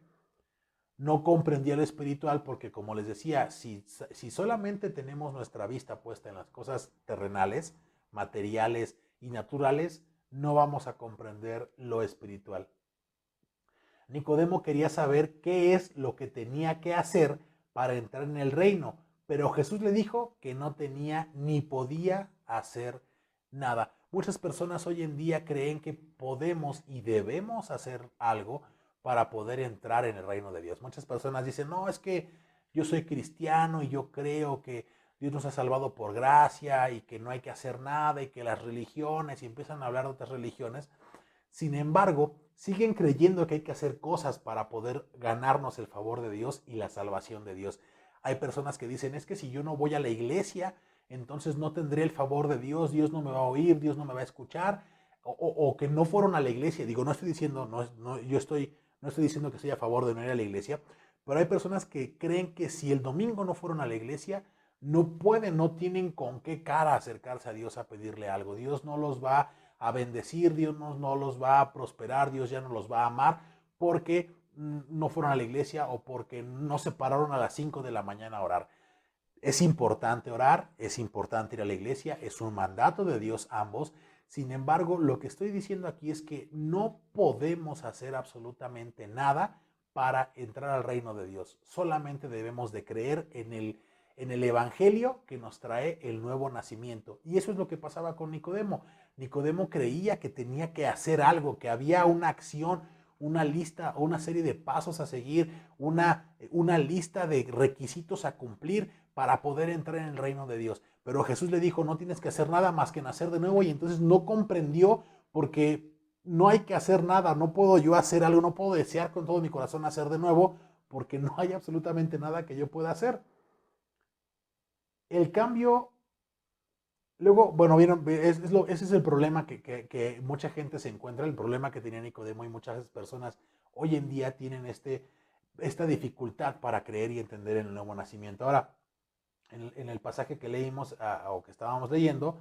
No comprendía lo espiritual porque, como les decía, si solamente tenemos nuestra vista puesta en las cosas terrenales, materiales y naturales, no vamos a comprender lo espiritual. Nicodemo quería saber qué es lo que tenía que hacer para entrar en el reino, pero Jesús le dijo que no tenía ni podía hacer nada. Muchas personas hoy en día creen que podemos y debemos hacer algo para poder entrar en el reino de Dios. Muchas personas dicen, no, es que yo soy cristiano y yo creo que Dios nos ha salvado por gracia y que no hay que hacer nada y que las religiones, y empiezan a hablar de otras religiones. Sin embargo, siguen creyendo que hay que hacer cosas para poder ganarnos el favor de Dios y la salvación de Dios. Hay personas que dicen, es que si yo no voy a la iglesia, entonces no tendré el favor de Dios, Dios no me va a oír, Dios no me va a escuchar, o que no fueron a la iglesia. Digo, no estoy diciendo, no estoy diciendo que estoy a favor de no ir a la iglesia, pero hay personas que creen que si el domingo no fueron a la iglesia, no pueden, no tienen con qué cara acercarse a Dios a pedirle algo. Dios no los va a bendecir, Dios no los va a prosperar, Dios ya no los va a amar porque no fueron a la iglesia o porque no se pararon a las 5 de la mañana a orar. Es importante orar, es importante ir a la iglesia, es un mandato de Dios ambos. Sin embargo, lo que estoy diciendo aquí es que no podemos hacer absolutamente nada para entrar al reino de Dios. Solamente debemos de creer en el evangelio que nos trae el nuevo nacimiento. Y eso es lo que pasaba con Nicodemo. Nicodemo creía que tenía que hacer algo, que había una acción, una lista o una serie de pasos a seguir, una lista de requisitos a cumplir para poder entrar en el reino de Dios. Pero Jesús le dijo, no tienes que hacer nada más que nacer de nuevo, y entonces no comprendió porque no hay que hacer nada, no puedo yo hacer algo, no puedo desear con todo mi corazón nacer de nuevo porque no hay absolutamente nada que yo pueda hacer. El cambio, luego, bueno, vieron, ese es el problema que mucha gente se encuentra, el problema que tenía Nicodemo, y muchas personas hoy en día tienen esta dificultad para creer y entender en el nuevo nacimiento. Ahora, en el pasaje que leímos o que estábamos leyendo,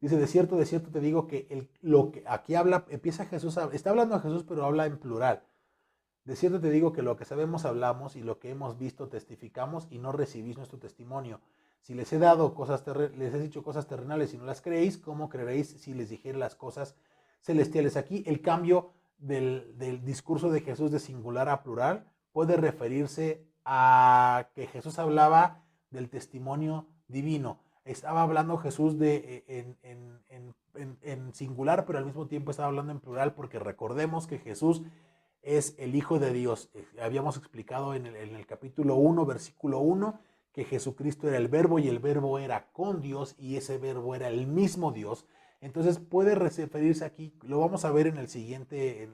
dice, de cierto te digo que lo que aquí habla, empieza Jesús, está hablando a Jesús, pero habla en plural. De cierto te digo que lo que sabemos hablamos y lo que hemos visto testificamos y no recibís nuestro testimonio. Si les he dado les he dicho cosas terrenales y no las creéis, ¿cómo creeréis si les dijere las cosas celestiales? Aquí el cambio del discurso de Jesús de singular a plural puede referirse a que Jesús hablaba del testimonio divino. Estaba hablando Jesús en singular, pero al mismo tiempo estaba hablando en plural, porque recordemos que Jesús es el Hijo de Dios. Habíamos explicado en el capítulo 1, versículo 1, que Jesucristo era el verbo y el verbo era con Dios y ese verbo era el mismo Dios. Entonces puede referirse aquí, lo vamos a ver en el siguiente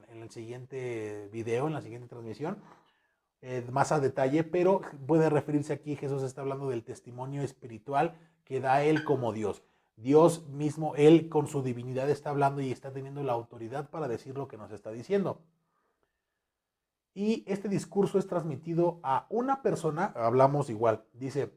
video, en la siguiente transmisión, más a detalle, pero puede referirse aquí, Jesús está hablando del testimonio espiritual que da Él como Dios. Dios mismo, Él con su divinidad está hablando y está teniendo la autoridad para decir lo que nos está diciendo. Y este discurso es transmitido a una persona, hablamos igual, dice,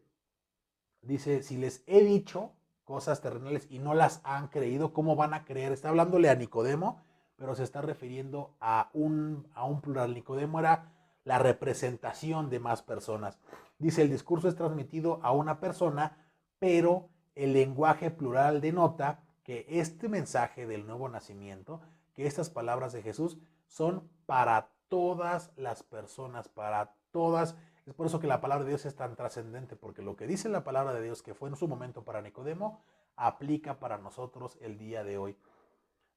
si les he dicho cosas terrenales y no las han creído, ¿cómo van a creer? Está hablándole a Nicodemo, pero se está refiriendo a un plural. Nicodemo era la representación de más personas. Dice, el discurso es transmitido a una persona, pero el lenguaje plural denota que este mensaje del nuevo nacimiento, que estas palabras de Jesús son para todas las personas, para todas. Es por eso que la palabra de Dios es tan trascendente, porque lo que dice la palabra de Dios que fue en su momento para Nicodemo, aplica para nosotros el día de hoy.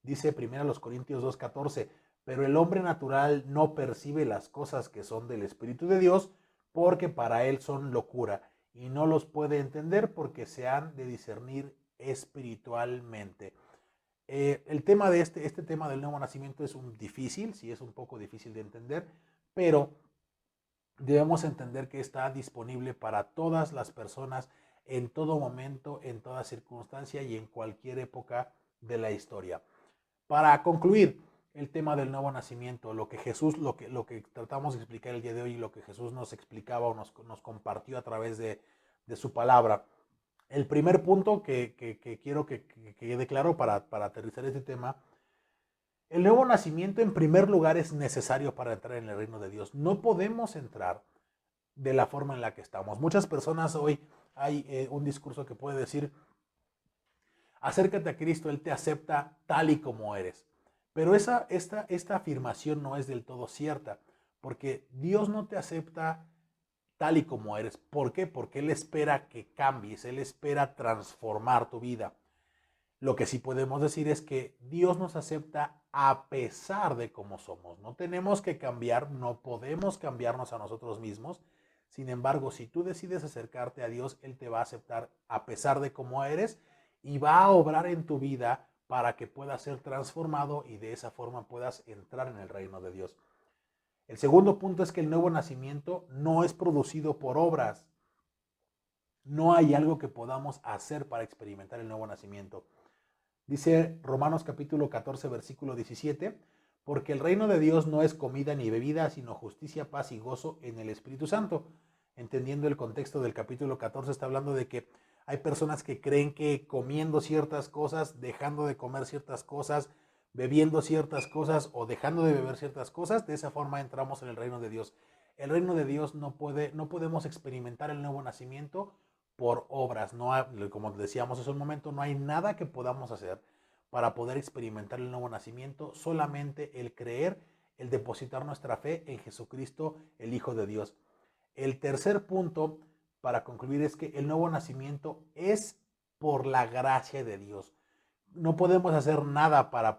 Dice 1 Corintios 2:14, pero el hombre natural no percibe las cosas que son del Espíritu de Dios, porque para él son locura, y no los puede entender porque se han de discernir espiritualmente. El tema de este tema del nuevo nacimiento es difícil, sí es un poco difícil de entender, pero debemos entender que está disponible para todas las personas en todo momento, en toda circunstancia y en cualquier época de la historia. Para concluir el tema del nuevo nacimiento, lo que Jesús, lo que tratamos de explicar el día de hoy y lo que Jesús nos explicaba o nos compartió a través de su palabra. El primer punto que quiero que quede claro para aterrizar este tema: el nuevo nacimiento en primer lugar es necesario para entrar en el reino de Dios. No podemos entrar de la forma en la que estamos. Muchas personas hoy hay un discurso que puede decir: acércate a Cristo, Él te acepta tal y como eres. Pero esta afirmación no es del todo cierta, porque Dios no te acepta tal y como eres. ¿Por qué? Porque Él espera que cambies, Él espera transformar tu vida. Lo que sí podemos decir es que Dios nos acepta a pesar de cómo somos. No tenemos que cambiar, no podemos cambiarnos a nosotros mismos. Sin embargo, si tú decides acercarte a Dios, Él te va a aceptar a pesar de cómo eres y va a obrar en tu vida para que puedas ser transformado y de esa forma puedas entrar en el reino de Dios. El segundo punto es que el nuevo nacimiento no es producido por obras. No hay algo que podamos hacer para experimentar el nuevo nacimiento. Dice Romanos capítulo 14, versículo 17, porque el reino de Dios no es comida ni bebida, sino justicia, paz y gozo en el Espíritu Santo. Entendiendo el contexto del capítulo 14, está hablando de que hay personas que creen que comiendo ciertas cosas, dejando de comer ciertas cosas, bebiendo ciertas cosas o dejando de beber ciertas cosas, de esa forma entramos en el reino de Dios. El reino de Dios no podemos experimentar el nuevo nacimiento por obras. No hay, como decíamos hace un momento, no hay nada que podamos hacer para poder experimentar el nuevo nacimiento, solamente el creer, el depositar nuestra fe en Jesucristo, el Hijo de Dios. El tercer punto para concluir es que el nuevo nacimiento es por la gracia de Dios. No podemos hacer nada para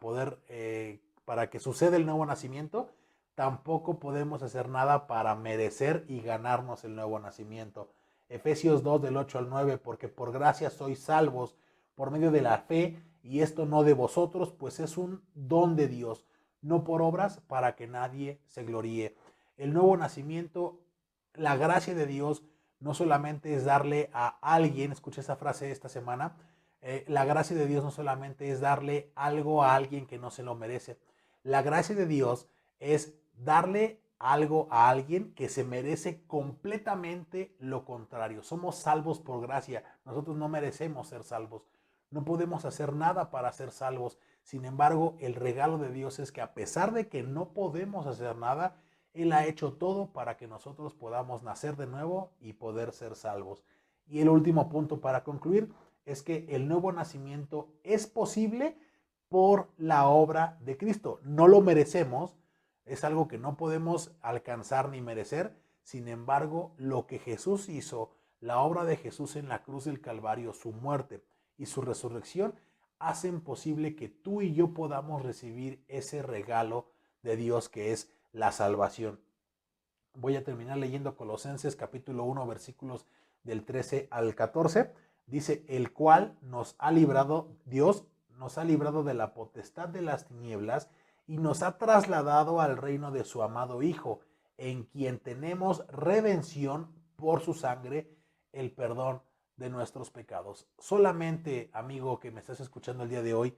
para que suceda el nuevo nacimiento. Tampoco podemos hacer nada para merecer y ganarnos el nuevo nacimiento. Efesios 2 del 8 al 9, porque por gracia sois salvos por medio de la fe, y esto no de vosotros, pues es un don de Dios, no por obras para que nadie se gloríe. El nuevo nacimiento, la gracia de Dios, no solamente es darle a alguien, escuché esa frase esta semana, la gracia de Dios no solamente es darle algo a alguien que no se lo merece. La gracia de Dios es darle algo a alguien que se merece completamente lo contrario. Somos salvos por gracia. Nosotros no merecemos ser salvos. No podemos hacer nada para ser salvos. Sin embargo, el regalo de Dios es que a pesar de que no podemos hacer nada, Él ha hecho todo para que nosotros podamos nacer de nuevo y poder ser salvos. Y el último punto para concluir es que el nuevo nacimiento es posible por la obra de Cristo. No lo merecemos, es algo que no podemos alcanzar ni merecer. Sin embargo, lo que Jesús hizo, la obra de Jesús en la cruz del Calvario, su muerte y su resurrección, hacen posible que tú y yo podamos recibir ese regalo de Dios que es la salvación. Voy a terminar leyendo Colosenses capítulo 1, versículos del 13 al 14. Dice: el cual nos ha librado, Dios nos ha librado de la potestad de las tinieblas y nos ha trasladado al reino de su amado Hijo, en quien tenemos redención por su sangre, el perdón de nuestros pecados. Solamente, amigo que me estás escuchando el día de hoy,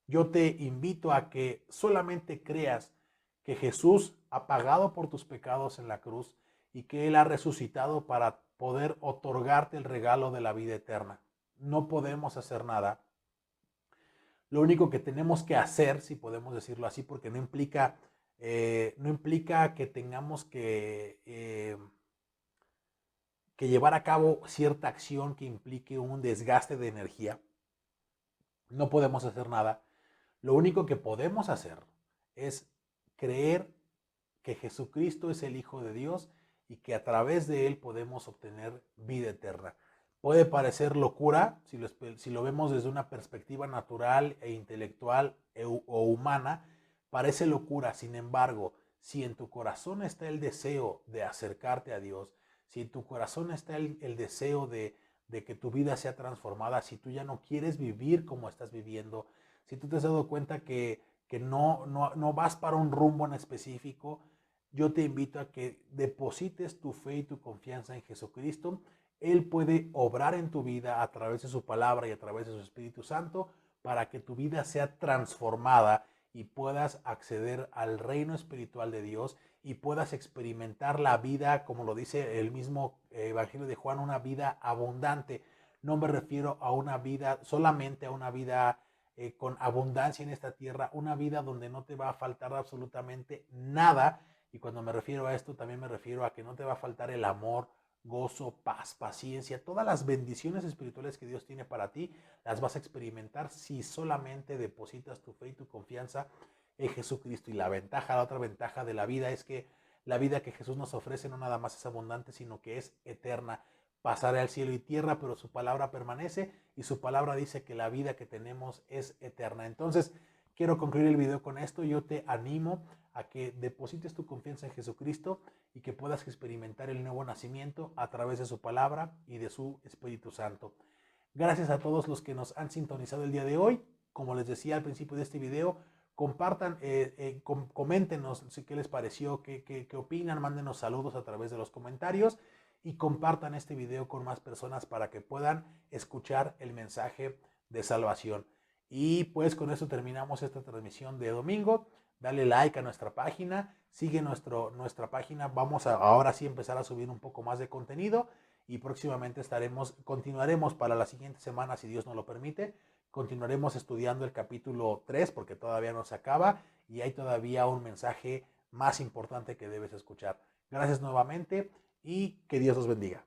yo te invito a que solamente creas que Jesús ha pagado por tus pecados en la cruz y que Él ha resucitado para poder otorgarte el regalo de la vida eterna. No podemos hacer nada. Lo único que tenemos que hacer, si podemos decirlo así, porque no implica que tengamos que llevar a cabo cierta acción que implique un desgaste de energía. No podemos hacer nada. Lo único que podemos hacer es creer que Jesucristo es el Hijo de Dios y que a través de Él podemos obtener vida eterna. Puede parecer locura si lo vemos desde una perspectiva natural e intelectual o humana, parece locura. Sin embargo, si en tu corazón está el deseo de acercarte a Dios, si en tu corazón está el deseo de que tu vida sea transformada, si tú ya no quieres vivir como estás viviendo, si tú te has dado cuenta que no vas para un rumbo en específico, yo te invito a que deposites tu fe y tu confianza en Jesucristo. Él puede obrar en tu vida a través de su palabra y a través de su Espíritu Santo para que tu vida sea transformada y puedas acceder al reino espiritual de Dios y puedas experimentar la vida, como lo dice el mismo Evangelio de Juan, una vida abundante. No me refiero a una vida, solamente a una vida con abundancia en esta tierra, una vida donde no te va a faltar absolutamente nada. Y cuando me refiero a esto, también me refiero a que no te va a faltar el amor, gozo, paz, paciencia, todas las bendiciones espirituales que Dios tiene para ti, las vas a experimentar si solamente depositas tu fe y tu confianza en Jesucristo. Y la otra ventaja de la vida es que la vida que Jesús nos ofrece no nada más es abundante, sino que es eterna. Pasará al cielo y tierra, pero su palabra permanece y su palabra dice que la vida que tenemos es eterna. Entonces, quiero concluir el video con esto. Yo te animo a que deposites tu confianza en Jesucristo y que puedas experimentar el nuevo nacimiento a través de su palabra y de su Espíritu Santo. Gracias a todos los que nos han sintonizado el día de hoy. Como les decía al principio de este video, compartan, coméntenos qué les pareció, qué opinan, mándenos saludos a través de los comentarios y compartan este video con más personas para que puedan escuchar el mensaje de salvación. Y pues con eso terminamos esta transmisión de domingo. Dale like a nuestra página, sigue nuestra página. Vamos a ahora sí empezar a subir un poco más de contenido y próximamente continuaremos para la siguiente semana, si Dios nos lo permite. Continuaremos estudiando el capítulo 3 porque todavía no se acaba y hay todavía un mensaje más importante que debes escuchar. Gracias nuevamente y que Dios los bendiga.